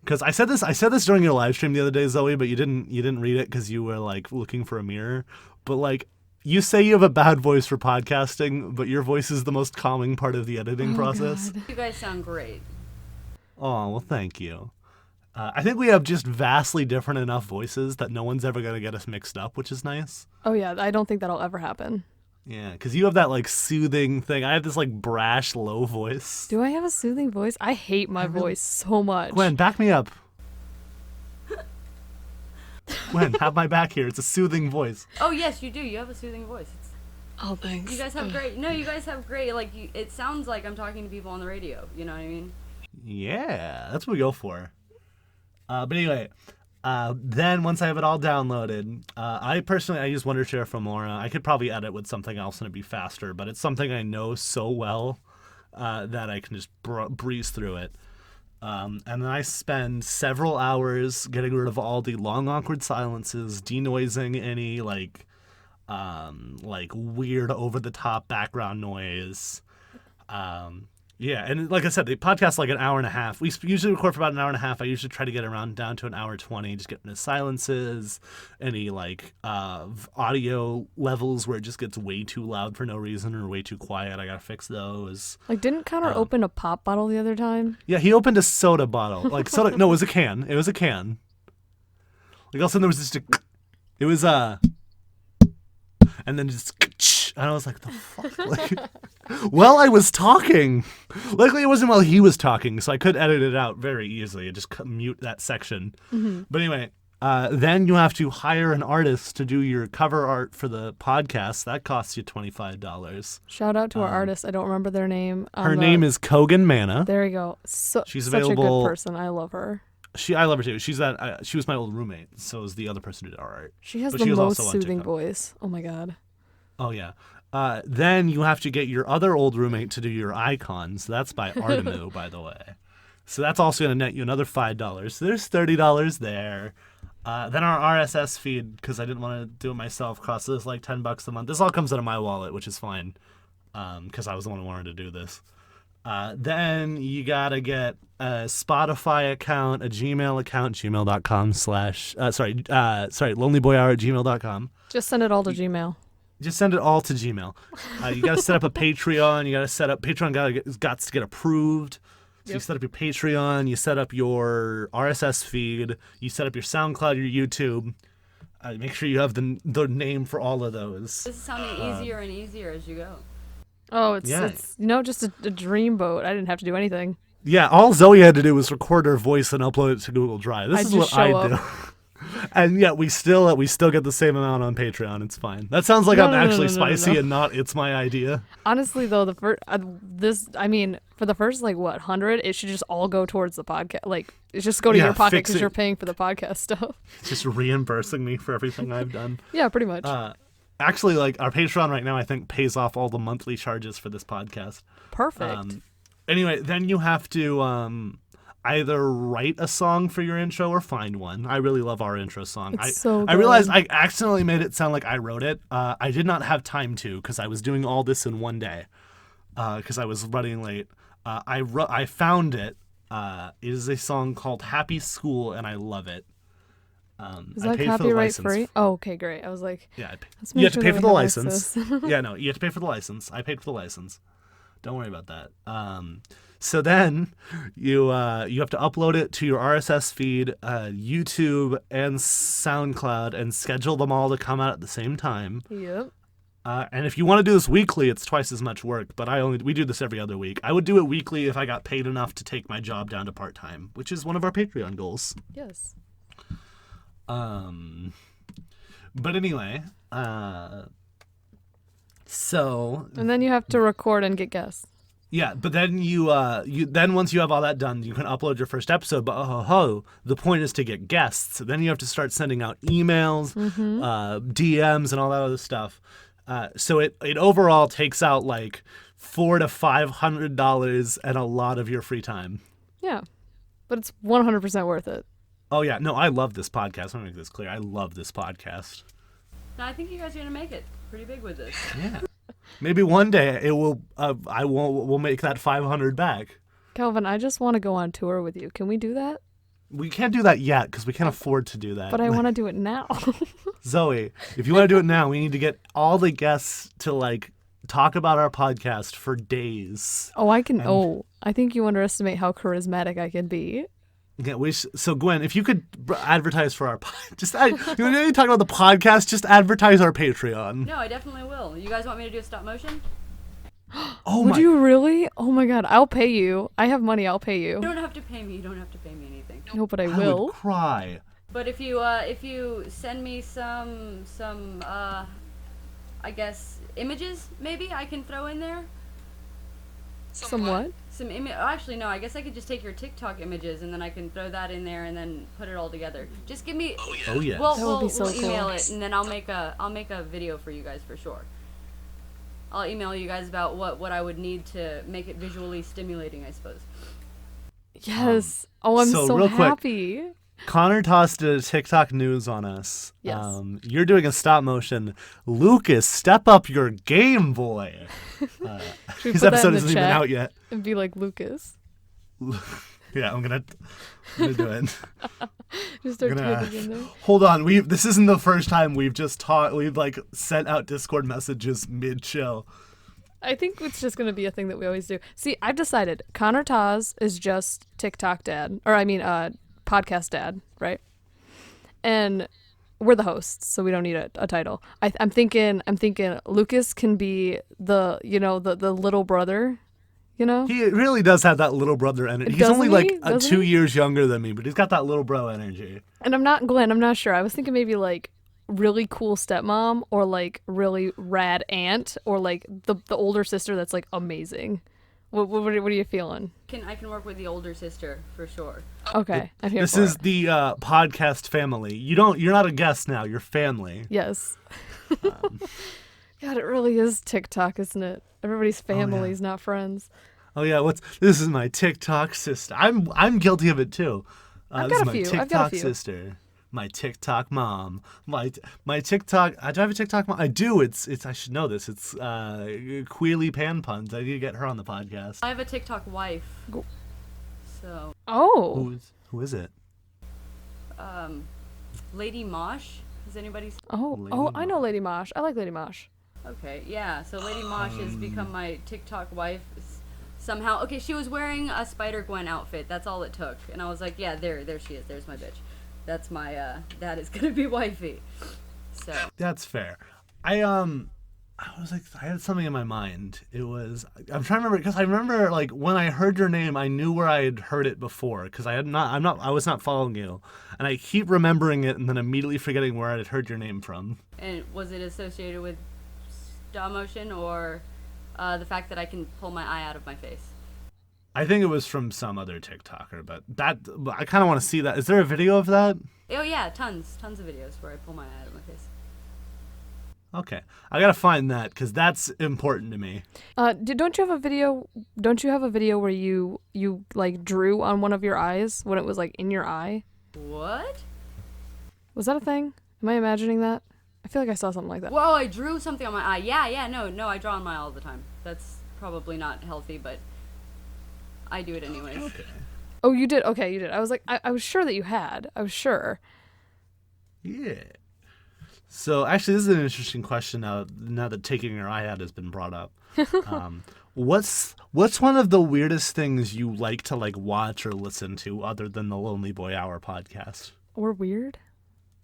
Because I said this during your live stream the other day, Zoe, but you didn't read it because you were like looking for a mirror. But like, you say you have a bad voice for podcasting, but your voice is the most calming part of the editing process. God. You guys sound great. Oh, well, thank you. I think we have just vastly different enough voices that no one's ever going to get us mixed up, which is nice. Oh, yeah. I don't think that'll ever happen. Yeah, because you have that, like, soothing thing. I have this, like, brash, low voice. Do I have a soothing voice? I hate my voice so much. Gwen, back me up. Gwen, have my back here. It's a soothing voice. Oh, yes, you do. You have a soothing voice. Oh, thanks. You guys have great... No, you guys have great... Like, it sounds like I'm talking to people on the radio. You know what I mean? Yeah, that's what we go for. But anyway, then once I have it all downloaded, I use Wondershare from Laura. I could probably edit with something else and it'd be faster, but it's something I know so well that I can just breeze through it. And then I spend several hours getting rid of all the long, awkward silences, denoising any like weird over-the-top background noise. Yeah, and like I said, the podcast like an hour and a half. We usually record for about an hour and a half. I usually try to get around down to an hour 20, just getting the silences, any like audio levels where it just gets way too loud for no reason or way too quiet. I gotta fix those. Like, didn't Connor open a pop bottle the other time? Yeah, he opened a soda bottle. Like soda. No, it was a can. It was a can. Like all of a sudden there was just it was and then just. And I was like, the fuck? Like, well, I was talking. Luckily, it wasn't while he was talking, so I could edit it out very easily and just mute that section. Mm-hmm. But anyway, then you have to hire an artist to do your cover art for the podcast. That costs you $25. Shout out to our artist. I don't remember their name. Her name is Gwyn.a.b. There you go. She's such a good person. I love her. I love her too. She was my old roommate, so is the other person who did our art. She has the most soothing voice. Oh my God. Oh, yeah. Then you have to get your other old roommate to do your icons. That's by Artemu, by the way. So that's also going to net you another $5. So there's $30 there. Then our RSS feed, because I didn't want to do it myself, costs us like $10 a month. This all comes out of my wallet, which is fine, because I was the one who wanted to do this. Then you got to get a Spotify account, a Gmail account, gmail.com lonelyboyhour@gmail.com. Just send it all to Gmail. Just send it all to Gmail. You got to set up a Patreon. You got to set up Patreon. Got to get approved. So You set up your Patreon. You set up your RSS feed. You set up your SoundCloud, your YouTube. Make sure you have the name for all of those. This is sounding easier and easier as you go. Oh, it's just a dream boat. I didn't have to do anything. Yeah, all Zoe had to do was record her voice and upload it to Google Drive. This is what I do. And yet we still get the same amount on Patreon. It's fine. That sounds like I'm actually spicy and not it's my idea. Honestly, though, for the first 100, it should just all go towards the podcast. Like, it's just go to your pocket because you're paying for the podcast stuff. Just reimbursing me for everything I've done. Yeah, pretty much. Actually, our Patreon right now, I think, pays off all the monthly charges for this podcast. Perfect. Anyway, then you have to either write a song for your intro or find one. I really love our intro song. It's so good. I realized I accidentally made it sound like I wrote it. I did not have time to because I was doing all this in one day because I was running late. I found it. It is a song called Happy School, and I love it. Is that copyright free? Oh, okay, great. I was like, yeah, you have to pay for the license. Yeah, no, you have to pay for the license. I paid for the license. Don't worry about that. So then you have to upload it to your RSS feed, YouTube, and SoundCloud, and schedule them all to come out at the same time. Yep. And if you want to do this weekly, it's twice as much work. But we do this every other week. I would do it weekly if I got paid enough to take my job down to part-time, which is one of our Patreon goals. Yes. But anyway, so. And then you have to record and get guests. Yeah, but then you then once you have all that done, you can upload your first episode. But the point is to get guests. Then you have to start sending out emails, DMs, and all that other stuff. So it overall takes out like $400 to $500 and a lot of your free time. Yeah, but it's 100% worth it. Oh yeah, no, I love this podcast. I'm gonna make this clear. I love this podcast. No, I think you guys are gonna make it pretty big with this. Yeah. Maybe one day it will. We'll make that 500 back. Kelvin, I just want to go on tour with you. Can we do that? We can't do that yet because we can't afford to do that. But I want to do it now. Zoe, if you want to do it now, we need to get all the guests to like talk about our podcast for days. Oh, I can. I think you underestimate how charismatic I can be. Yeah, so Gwen, if you could advertise for our you want to talk about the podcast? Just advertise our Patreon. No, I definitely will. You guys want me to do a stop motion? Would you really? Oh my god, I'll pay you. I have money. I'll pay you. You don't have to pay me. You don't have to pay me anything. No, but I will. I would cry. But if you send me some I guess images, maybe I can throw in there. Some what? Actually, no. I guess I could just take your TikTok images and then I can throw that in there and then put it all together. Just give me. Oh yeah. Well, that would be so we'll cool. email it and then I'll make a video for you guys for sure. I'll email you guys about what I would need to make it visually stimulating, I suppose. Yes. I'm so real happy. Quick, Connor tossed a TikTok news on us. Yes. You're doing a stop motion. Lucas, step up your game, boy. His episode isn't even out yet. And be like, Lucas. Yeah, I'm gonna do it. Just start typing in there. Hold on, this isn't the first time we've like sent out Discord messages mid-show. I think it's just going to be a thing that we always do. See, I've decided Connor Taz is just TikTok dad, or I mean, podcast dad, right? And we're the hosts, so we don't need a title. I'm thinking Lucas can be the little brother. You know? He really does have that little brother energy. He's only like 2 years younger than me, but he's got that little bro energy. And I'm not sure. I was thinking maybe like really cool stepmom or like really rad aunt or like the older sister that's like amazing. What are you feeling? I can work with the older sister for sure. Okay, I'm here This for is it. the podcast family. You're not a guest now. You're family. Yes. God, it really is TikTok, isn't it? Everybody's families, not friends. Oh yeah, this is my TikTok sister. I'm guilty of it too. I've This got is a my few. TikTok sister. My TikTok mom. My TikTok. Do I have a TikTok mom? I do. It's. I should know this. It's Queely Pan Puns. I need to get her on the podcast. I have a TikTok wife. So. Oh. Who is it? Lady Mosh. Has anybody? I know Lady Mosh. I like Lady Mosh. Okay, yeah. So Lady Mosh has become my TikTok wife somehow. Okay, she was wearing a Spider-Gwen outfit. That's all it took, and I was like, yeah, there she is. There's my bitch. That's my that is gonna be wifey. So that's fair. I was like, I had something in my mind. I'm trying to remember because I remember like when I heard your name, I knew where I had heard it before because I was not following you, and I keep remembering it and then immediately forgetting where I had heard your name from. And was it associated with stop motion or the fact that I can pull my eye out of my face? I think it was from some other TikToker, but I kind of want to see that. Is there a video of that? Oh yeah, tons of videos where I pull my eye out of my face. Okay, I gotta find that because that's important to me. Don't you have a video? Don't you have a video where you like drew on one of your eyes when it was like in your eye? What? Was that a thing? Am I imagining that? I feel like I saw something like that. Whoa! I drew something on my eye. Yeah. No, I draw on my eye all the time. That's probably not healthy, but I do it anyways. Okay. Oh, you did? Okay, you did. I was like, I was sure that you had. I was sure. Yeah. So actually, this is an interesting question now that taking your eye out has been brought up. What's one of the weirdest things you like to like watch or listen to other than the Lonely Boy Hour podcast? Or weird?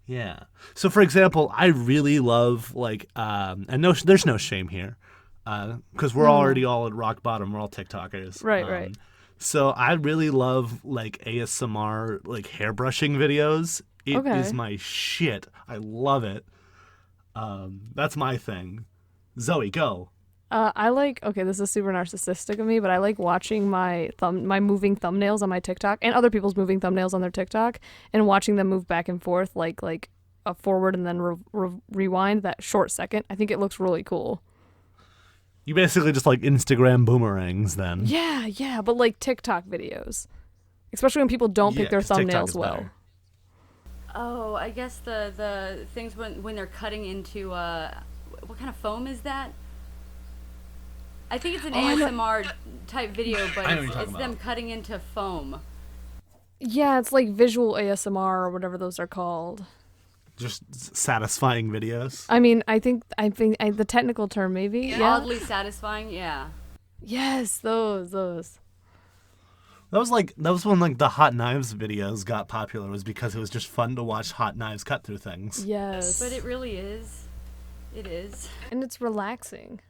Yeah. So for example, I really love like and there's no shame here. Because we're already all at rock bottom. We're all TikTokers. Right. So I really love like ASMR, like hairbrushing videos. It is my shit. I love it. That's my thing. Zoe, go. I like, okay, this is super narcissistic of me, but I like watching my moving thumbnails on my TikTok and other people's moving thumbnails on their TikTok and watching them move back and forth like a forward and then rewind that short second. I think it looks really cool. You basically just like Instagram boomerangs then. Yeah, but like TikTok videos. Especially when people don't pick their thumbnails well. Better. Oh, I guess the things when they're cutting into what kind of foam is that? I think it's an ASMR type video, but it's them cutting into foam. Yeah, it's like visual ASMR or whatever those are called. Just satisfying videos. I mean, I think the technical term maybe. Yeah. Oddly satisfying, yeah. Yes, those. That was when like the hot knives videos got popular, was because it was just fun to watch hot knives cut through things. Yes. But it really is. It is. And it's relaxing.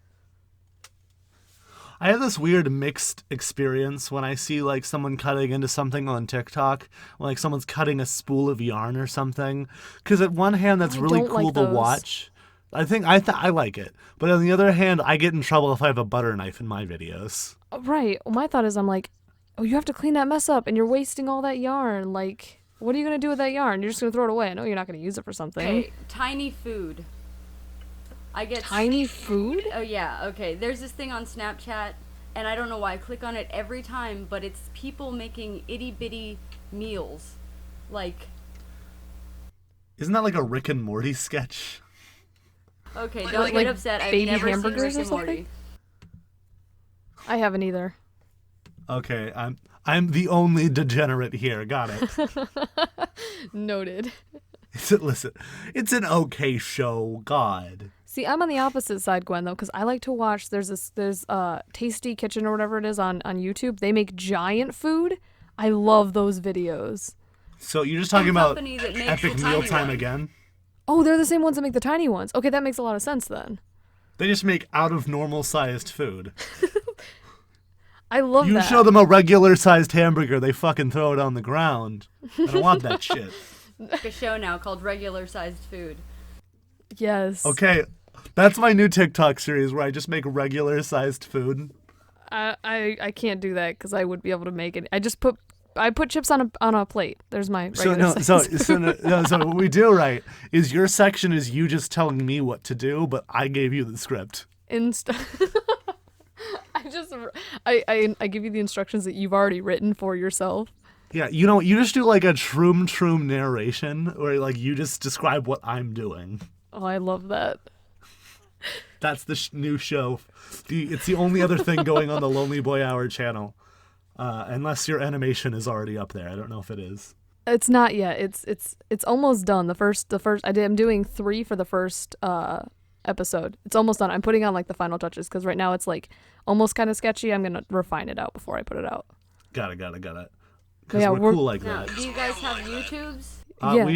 I have this weird mixed experience when I see like someone cutting into something on TikTok, like someone's cutting a spool of yarn or something. Because at one hand, that's really cool to watch. I think I like it, but on the other hand, I get in trouble if I have a butter knife in my videos. Right. Well, my thought is, I'm like, oh, you have to clean that mess up, and you're wasting all that yarn. Like, what are you gonna do with that yarn? You're just gonna throw it away. I know you're not gonna use it for something. Okay, tiny food. I get tiny food. Oh yeah. Okay. There's this thing on Snapchat, and I don't know why I click on it every time, but it's people making itty bitty meals, like. Isn't that like a Rick and Morty sketch? Okay, don't get upset. I've never seen Rick and Morty. I haven't either. Okay, I'm the only degenerate here. Got it. Noted. Listen, it's an okay show. God. See, I'm on the opposite side, Gwen, though, because I like to watch. There's Tasty Kitchen or whatever it is on YouTube. They make giant food. I love those videos. So you're just talking about Epic Mealtime again? Oh, they're the same ones that make the tiny ones. Okay, that makes a lot of sense then. They just make out of normal sized food. I love that. You show them a regular sized hamburger, they fucking throw it on the ground. I don't want that shit. A show now called Regular Sized Food. Yes. Okay, that's my new TikTok series where I just make regular sized food. I can't do that because I would be able to make it. I put chips on a plate. There's my regular size. So what we do right is your section is you just telling me what to do, but I gave you the script. I give you the instructions that you've already written for yourself. Yeah, you just do like a troom narration where like you just describe what I'm doing. Oh, I love that. That's the new show. It's the only other thing going on the Lonely Boy Hour channel. Unless your animation is already up there. I don't know if it is. It's not yet. It's almost done. I'm doing 3 for the first episode. It's almost done. I'm putting on like the final touches because right now it's like almost kind of sketchy. I'm gonna refine it out before I put it out. Got it. Because we're cool like that. Do you guys have YouTubes? Yes. We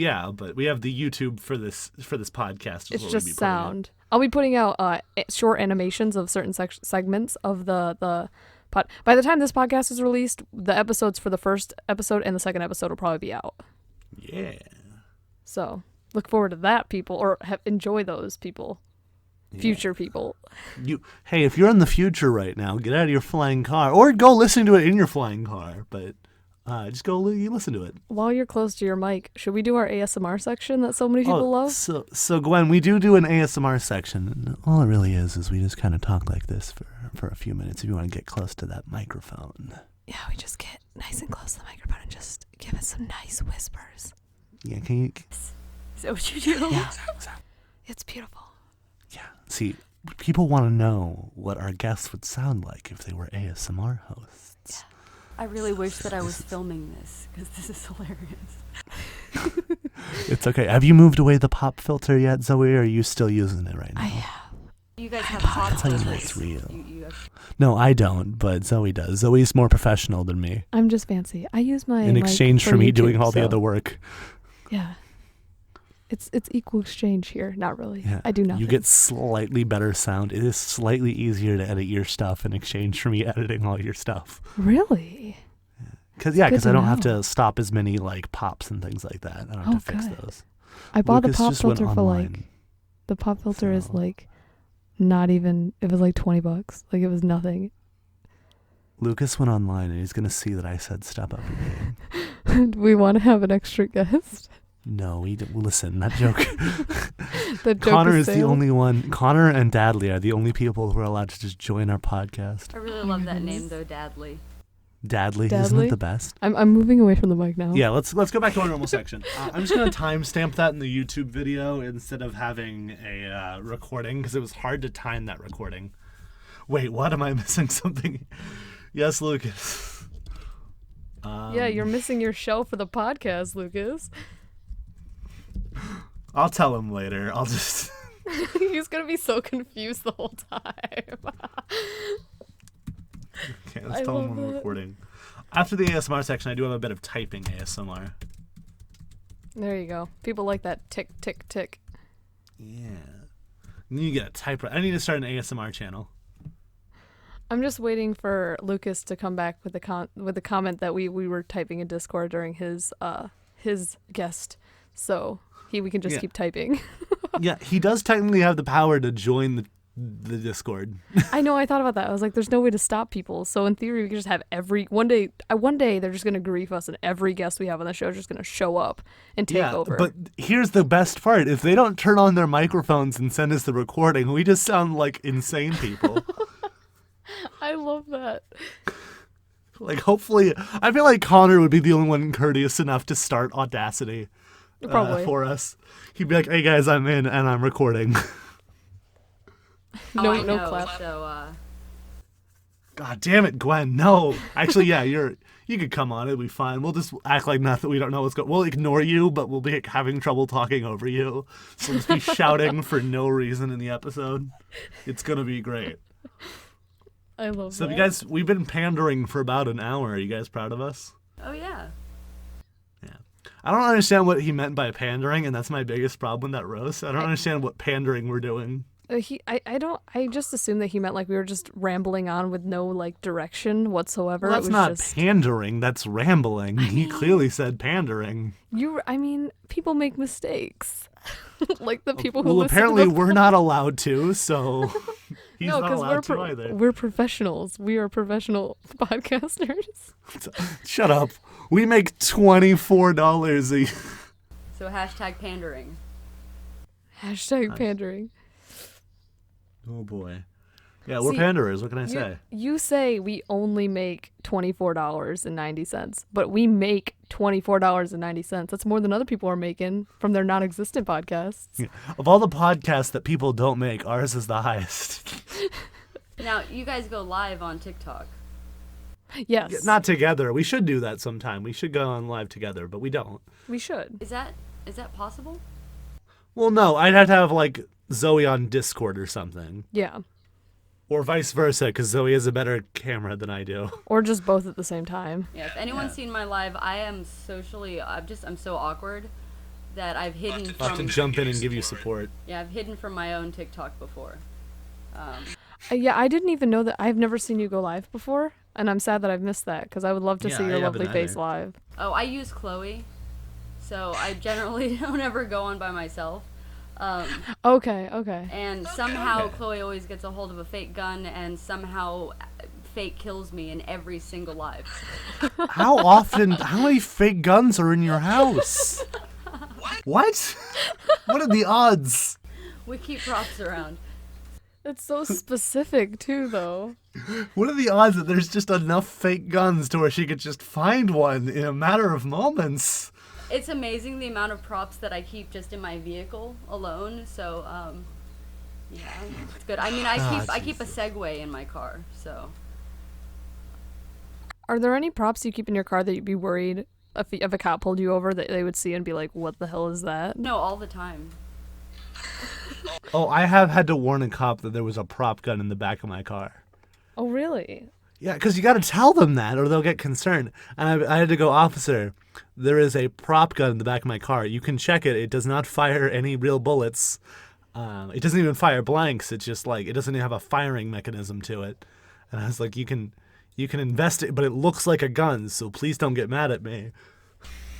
have but we have the YouTube for this podcast. It's just sound. I'll be putting out short animations of certain segments of the. By the time this podcast is released, the episodes for the first episode and the second episode will probably be out. Yeah. So look forward to that, people, or enjoy those people, future people. Hey, if you're in the future right now, get out of your flying car, or go listen to it in your flying car. But just go listen to it while you're close to your mic. Should we do our ASMR section that so many people love? So Gwen, we do an ASMR section. All it really is we just kind of talk like this for a few minutes. If you want to get close to that microphone. Yeah, we just get nice and close to the microphone and just give it some nice whispers. Yeah, can you? Is that what you do? Yeah, exactly. It's beautiful. Yeah. See, people want to know what our guests would sound like if they were ASMR hosts. Yeah. I really wish that I was filming this because this is hilarious. It's okay. Have you moved away the pop filter yet, Zoe, or are you still using it right now? I have. You guys have pop filters. That's how you know it's real. No, I don't, but Zoe does. Zoe's more professional than me. I'm just fancy. I use my in exchange for me YouTube, doing all the other work. Yeah. It's equal exchange here. Not really. Yeah. I do nothing. You get slightly better sound. It is slightly easier to edit your stuff in exchange for me editing all your stuff. Really? Because I don't have to stop as many like pops and things like that. I don't have to fix those. I bought the pop filter for like. The pop filter is like not even, it was like $20. Like, it was nothing. Lucas went online and he's going to see that I said step up your game. Do we want to have an extra guest? No, we don't. Listen, that joke. That joke Connor is the failed. only one. Connor and Dadley are the only people who are allowed to just join our podcast. I really love that name though, Dadley. Dadley, isn't it the best? I'm moving away from the mic now. Yeah, let's go back to our normal section. I'm just gonna timestamp that in the YouTube video instead of having a recording because it was hard to time that recording. Wait, what? Am I missing something? Yes, Lucas. Yeah, you're missing your show for the podcast, Lucas. I'll tell him later. I'll just. He's gonna be so confused the whole time. Okay, let's tell him we're recording. After the ASMR section, I do have a bit of typing ASMR. There you go. People like that tick, tick, tick. Yeah. You get a typewriter. I need to start an ASMR channel. I'm just waiting for Lucas to come back with the comment that we were typing in Discord during his guest, so we can just keep typing. Yeah, he does technically have the power to join the Discord. I know. I thought about that. I was like, "There's no way to stop people." So in theory, we could just have one day they're just gonna grief us, and every guest we have on the show is just gonna show up and take over. But here's the best part: if they don't turn on their microphones and send us the recording, we just sound like insane people. I love that. Like, hopefully, I feel like Connor would be the only one courteous enough to start Audacity for us. He'd be like, "Hey guys, I'm in and I'm recording." No clap. So, God damn it, Gwen! No, actually, yeah, you could come on. It'll be fine. We'll just act like nothing. We don't know what's going. We'll ignore you, but we'll be having trouble talking over you. So we'll just be shouting for no reason in the episode. It's gonna be great. I love that. So, you guys, we've been pandering for about an hour. Are you guys proud of us? oh yeah. Yeah. I don't understand what he meant by pandering, and that's my biggest problem with that roast. I don't understand what pandering we're doing. I just assumed that he meant like we were just rambling on with no like direction whatsoever. Well, that's not pandering, that's rambling. He clearly said pandering. People make mistakes. Like the people who well, listen apparently to the we're not allowed to, so he's no, not allowed to either. We're professionals. We are professional podcasters. Shut up. We make $24 a year. So hashtag pandering. Hashtag pandering. Oh boy. Yeah, we're panderers. What can I say? You say we only make $24.90, but we make $24.90. That's more than other people are making from their non-existent podcasts. Yeah. Of all the podcasts that people don't make, ours is the highest. Now, you guys go live on TikTok. Yes. Yeah, not together. We should do that sometime. We should go on live together, but we don't. We should. Is that possible? Well, no. I'd have to have, like, Zoe on Discord or something. Yeah. Or vice versa, because Zoe has a better camera than I do. Or just both at the same time. Yeah, if anyone's seen my live, I'm so awkward that I've hidden from... I'll have to jump in and give you support. Yeah, I've hidden from my own TikTok before. Yeah, I didn't even know that. I've never seen you go live before, and I'm sad that I've missed that, because I would love to see your lovely face live. Oh, I use Chloe, so I generally don't ever go on by myself. Okay. And somehow Chloe always gets a hold of a fake gun, and somehow fake kills me in every single live. How many fake guns are in your house? What? What are the odds? We keep props around. It's so specific, too, though. What are the odds that there's just enough fake guns to where she could just find one in a matter of moments? It's amazing the amount of props that I keep just in my vehicle alone. So, yeah, it's good. I mean, I keep a Segway in my car. So, are there any props you keep in your car that you'd be worried if a cop pulled you over that they would see and be like, "What the hell is that?" No, all the time. Oh, I have had to warn a cop that there was a prop gun in the back of my car. Oh, really? Yeah, because you got to tell them that or they'll get concerned. And I had to go, "Officer, there is a prop gun in the back of my car. You can check it. It does not fire any real bullets. It doesn't even fire blanks. It's just like, it doesn't even have a firing mechanism to it." And I was like, you can invest it, but it looks like a gun, so please don't get mad at me.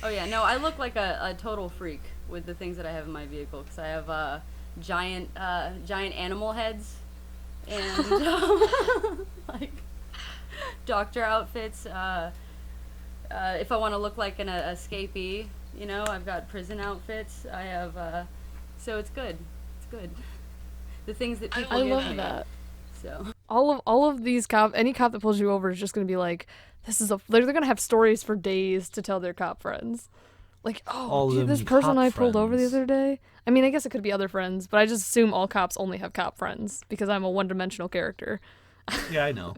Oh, yeah. No, I look like a total freak with the things that I have in my vehicle, because I have giant animal heads and like doctor outfits. If I want to look like an escapee, you know, I've got prison outfits. I have, so it's good. It's good. The things that people I give love me. that. So All of these any cop that pulls you over is just gonna be like, they're gonna have stories for days to tell their cop friends. Like, oh, dude, this person I pulled over the other day. I mean, I guess it could be other friends, but I just assume all cops only have cop friends because I'm a one-dimensional character. Yeah, I know.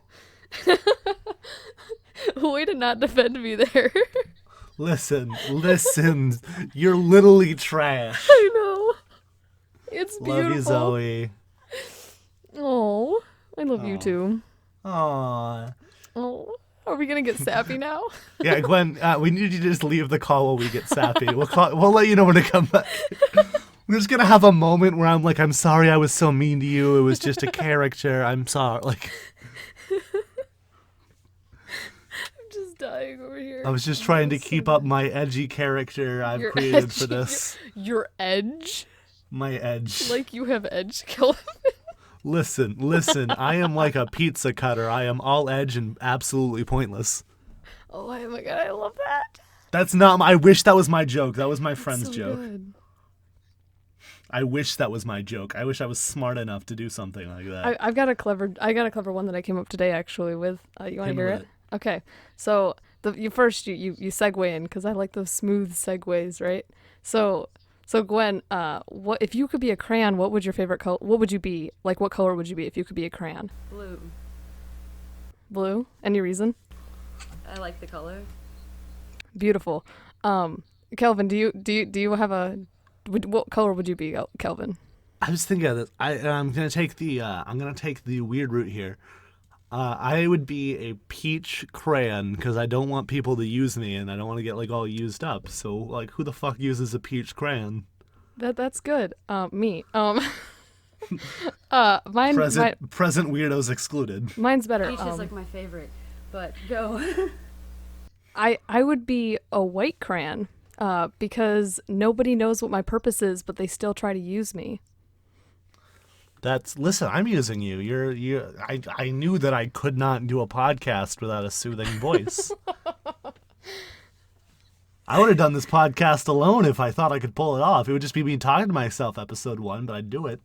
Way to not defend me there. Listen, you're literally trash. I know. It's beautiful. Love you, Zoe. Oh, I love you too. Aww. Oh, are we gonna get sappy now? Yeah, Gwen, we need you to just leave the call while we get sappy. We'll let you know when to come back. We're just gonna have a moment where I'm like, I'm sorry I was so mean to you. It was just a character. I'm sorry. Like, I'm just dying over here. I was just trying to keep up my edgy character I've created for this. Your edge? My edge. Like you have edge, Kelvin. Listen, I am like a pizza cutter. I am all edge and absolutely pointless. Oh my god, I love that. That's not I wish that was my joke. That was my friend's so joke. Good. I wish that was my joke. I wish I was smart enough to do something like that. I got a clever one that I came up today actually with. You want to hear it? Okay. So you segue in because I like those smooth segues, right? So Gwen, what if you could be a crayon? What would your favorite color? What would you be? Like, what color would you be if you could be a crayon? Blue. Blue. Any reason? I like the color. Beautiful. Kelvin, do you have what color would you be, Kelvin? I was thinking of this. I'm gonna take the weird route here. I would be a peach crayon because I don't want people to use me and I don't want to get like all used up. So like, who the fuck uses a peach crayon? That's good. Me. Mine. Present weirdos excluded. Mine's better. Peach is like my favorite, but go. I would be a white crayon. Because nobody knows what my purpose is, but they still try to use me. Listen, I'm using you. I knew that I could not do a podcast without a soothing voice. I would have done this podcast alone if I thought I could pull it off. It would just be me talking to myself, episode 1, but I'd do it.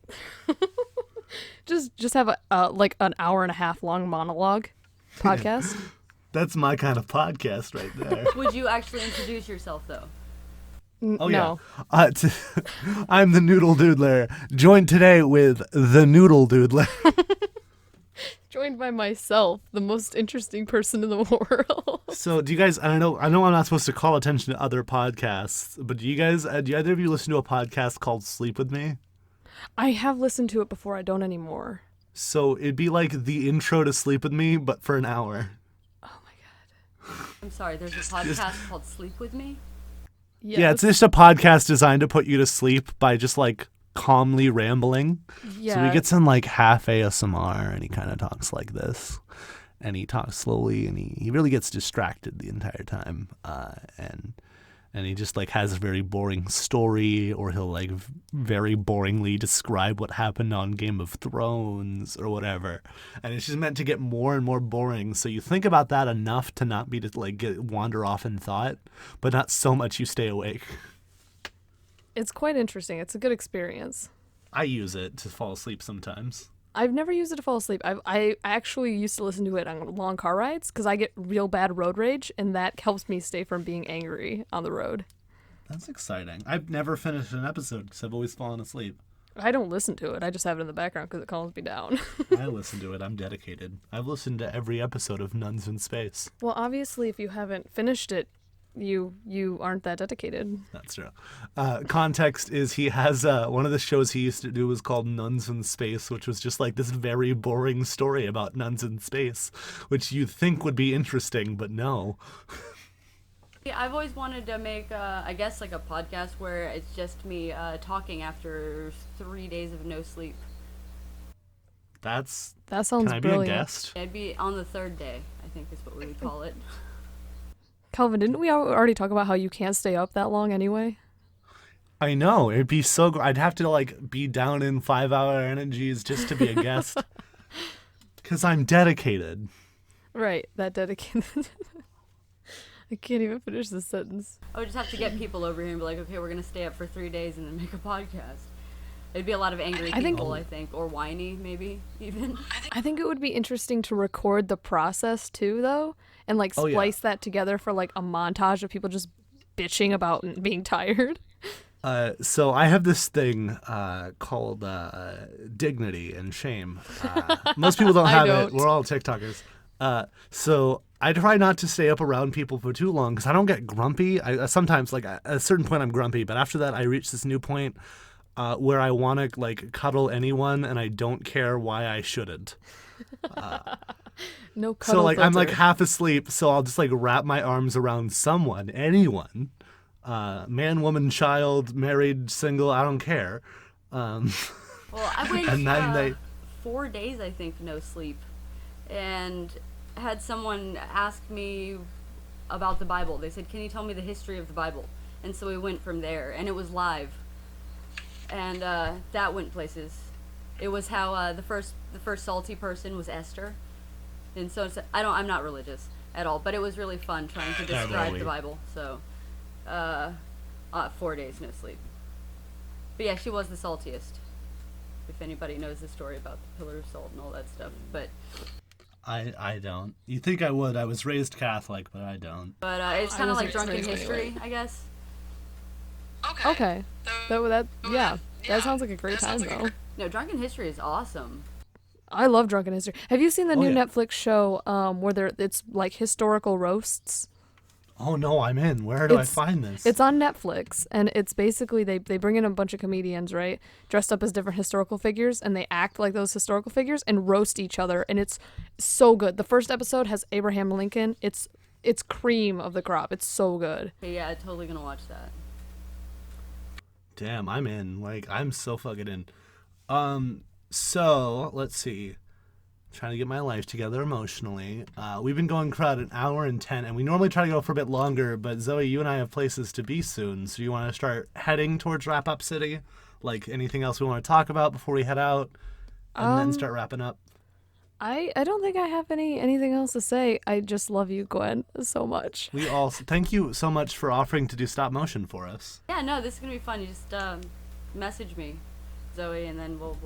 just have like an hour and a half long monologue podcast. That's my kind of podcast right there. Would you actually introduce yourself though? Oh, no. Yeah. I'm the Noodle Doodler, joined today with the Noodle Doodler. Joined by myself, the most interesting person in the world. So do you guys, I know I'm not supposed to call attention to other podcasts, but do either of you listen to a podcast called Sleep With Me? I have listened to it before, I don't anymore. So it'd be like the intro to Sleep With Me, but for an hour. Oh my god. I'm sorry, there's a podcast called Sleep With Me? Yes. Yeah, it's just a podcast designed to put you to sleep by just like calmly rambling. Yeah. So he gets in like half ASMR and he kind of talks like this. And he talks slowly and he really gets distracted the entire time. And he just like has a very boring story, or he'll like very boringly describe what happened on Game of Thrones or whatever. And it's just meant to get more and more boring. So you think about that enough to not be to like wander off in thought, but not so much you stay awake. It's quite interesting. It's a good experience. I use it to fall asleep sometimes. I've never used it to fall asleep. I actually used to listen to it on long car rides because I get real bad road rage, and that helps me stay from being angry on the road. That's exciting. I've never finished an episode because I've always fallen asleep. I don't listen to it. I just have it in the background because it calms me down. I listen to it. I'm dedicated. I've listened to every episode of Nuns in Space. Well, obviously, if you haven't finished it, you aren't that dedicated. That's true. Context is he has one of the shows he used to do was called Nuns in Space, which was just like this very boring story about nuns in space, which you'd think would be interesting, but no. Yeah, I've always wanted to make, I guess, like a podcast where it's just me talking after 3 days of no sleep. That sounds Can I brilliant. be a guest? I'd be on the 3rd day, I think is what we would call it. Kelvin, didn't we already talk about how you can't stay up that long anyway? I know. It'd be so I'd have to like be down in 5-hour energies just to be a guest. Because I'm dedicated. Right, that dedicated. I can't even finish this sentence. I would just have to get people over here and be like, okay, we're going to stay up for 3 days and then make a podcast. It'd be a lot of angry people, I think, or whiny, maybe, even. I think it would be interesting to record the process, too, though, and, like, splice that together for, like, a montage of people just bitching about being tired. So I have this thing called dignity and shame. Most people don't have it. We're all TikTokers. So I try not to stay up around people for too long because I don't get grumpy. I sometimes, like, at a certain point I'm grumpy, but after that I reach this new point where I want to, like, cuddle anyone and I don't care why I shouldn't. No cuddle So, like, filter. I'm, like, half asleep, so I'll just, like, wrap my arms around someone, anyone. Man, woman, child, married, single, I don't care. Well, I went And then 4 days, I think, no sleep. And had someone ask me about the Bible. They said, can you tell me the history of the Bible? And so we went from there, and it was live. And that went places. It was how the first salty person was Esther. And so I'm not religious at all, but it was really fun trying to describe the Bible. So 4 days no sleep. But yeah, she was the saltiest. If anybody knows the story about the pillar of salt and all that stuff, but I don't. You think I would? I was raised Catholic, but I don't. But it's kind of like drunken history, I guess. Okay. That sounds like a great time, though. No, drunken history is awesome. I love drunken history. Have you seen the new Netflix show where it's like historical roasts? Oh no, I'm in. Where do I find this? It's on Netflix, and it's basically they bring in a bunch of comedians, right, dressed up as different historical figures, and they act like those historical figures and roast each other, and it's so good. The first episode has Abraham Lincoln. It's cream of the crop. It's so good. Okay, yeah, totally gonna watch that. Damn, I'm in. Like, I'm so fucking in. So let's see. Trying to get my life together emotionally. We've been going for about an hour and 10, and we normally try to go for a bit longer, but Zoe, you and I have places to be soon, so you want to start heading towards Wrap Up City? Like, anything else we want to talk about before we head out, and then start wrapping up? I don't think I have anything else to say. I just love you, Gwen, so much. We all thank you so much for offering to do stop motion for us. Yeah, no, this is gonna be fun. You just message me, Zoe, and then we'll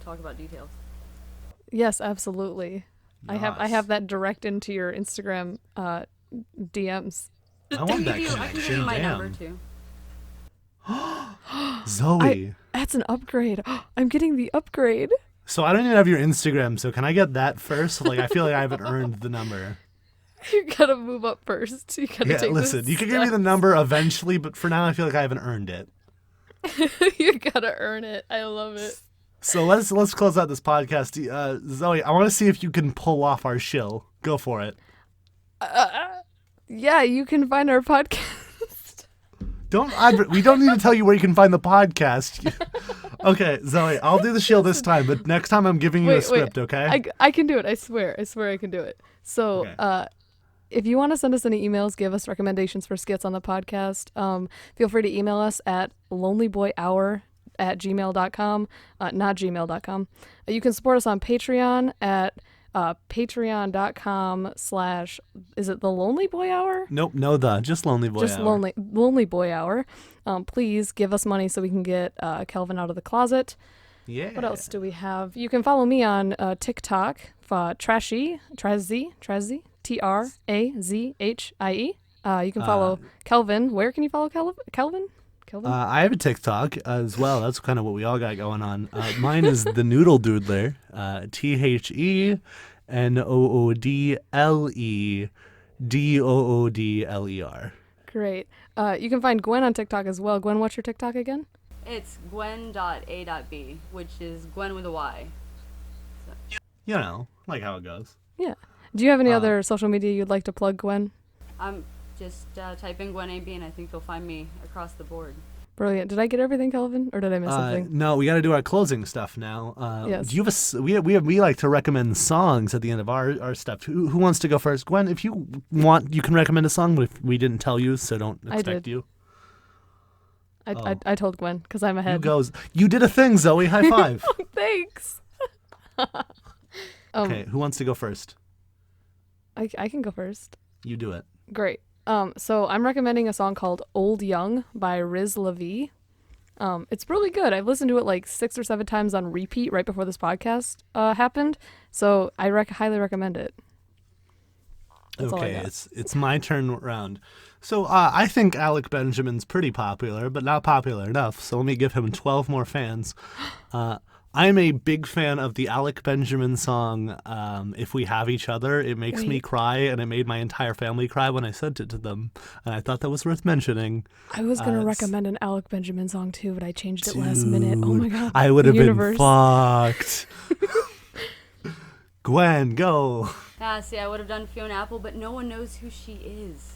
talk about details. Yes, absolutely. Nice. I have that direct into your Instagram DMs. I want that I can give connection. you my Damn. number too. Zoe. That's an upgrade. I'm getting the upgrade. So I don't even have your Instagram, so can I get that first? Like, I feel like I haven't earned the number. You gotta move up first. You gotta take listen, you can give me the number eventually, but for now I feel like I haven't earned it. You gotta earn it. I love it. So let's close out this podcast. Zoe, I want to see if you can pull off our shill. Go for it. Yeah, you can find our podcast. We don't need to tell you where you can find the podcast. Okay, Zoe, I'll do the shill this time, but next time I'm giving you a script, okay? I can do it. I swear I can do it. So, Okay. if you want to send us any emails, give us recommendations for skits on the podcast, feel free to email us at lonelyboyhour@gmail.com, not gmail.com. You can support us on Patreon at patreon.com/ is it the Lonely Boy Hour? Nope, just Lonely Boy Just Hour. Lonely Boy Hour. Please give us money so we can get Kelvin out of the closet. Yeah. What else do we have? You can follow me on TikTok, Trazzy, TrazZhie. You can follow Kelvin. Where can you follow Kelvin? I have a TikTok as well. That's kind of what we all got going on. Mine is the Noodle Doodler. TheNoodledleDoodler. Great. You can find Gwen on TikTok as well. Gwen, what's your TikTok again? It's Gwyn.a.b, which is Gwen with a Y. You know, like how it goes. Yeah. Do you have any other social media you'd like to plug, Gwen? Just type in Gwyn.a.b and I think you'll find me across the board. Brilliant. Did I get everything, Kelvin, or did I miss something? No, we got to do our closing stuff now. Yes. Do you have we like to recommend songs at the end of our stuff. Who wants to go first? Gwen, if you want, you can recommend a song, but if we didn't tell you, so don't expect you. I told Gwen because I'm ahead. You did a thing, Zoe. High five. Thanks. Okay, who wants to go first? I can go first. You do it. Great. So I'm recommending a song called Old Young by Riz Levy. It's really good. I've listened to it like 6 or 7 times on repeat right before this podcast happened. So I highly recommend it. That's okay, it's my turn round. So I think Alec Benjamin's pretty popular, but not popular enough. So let me give him 12 more fans. I'm a big fan of the Alec Benjamin song, If We Have Each Other. It makes me cry, and it made my entire family cry when I sent it to them. And I thought that was worth mentioning. I was going to recommend an Alec Benjamin song too, but I changed it last minute. Oh my God. I would have been fucked. Gwen, go. See, I would have done Fiona Apple, but no one knows who she is,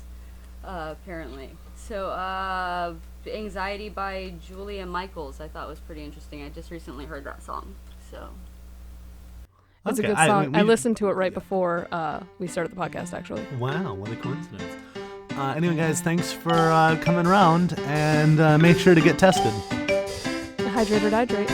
apparently. So, Anxiety by Julia Michaels I thought was pretty interesting. I just recently heard that song, so. It's a good song. I listened to it right before we started the podcast, actually. Wow, what a coincidence. Anyway, guys, thanks for coming around, and make sure to get tested. Hydrate or hydrate.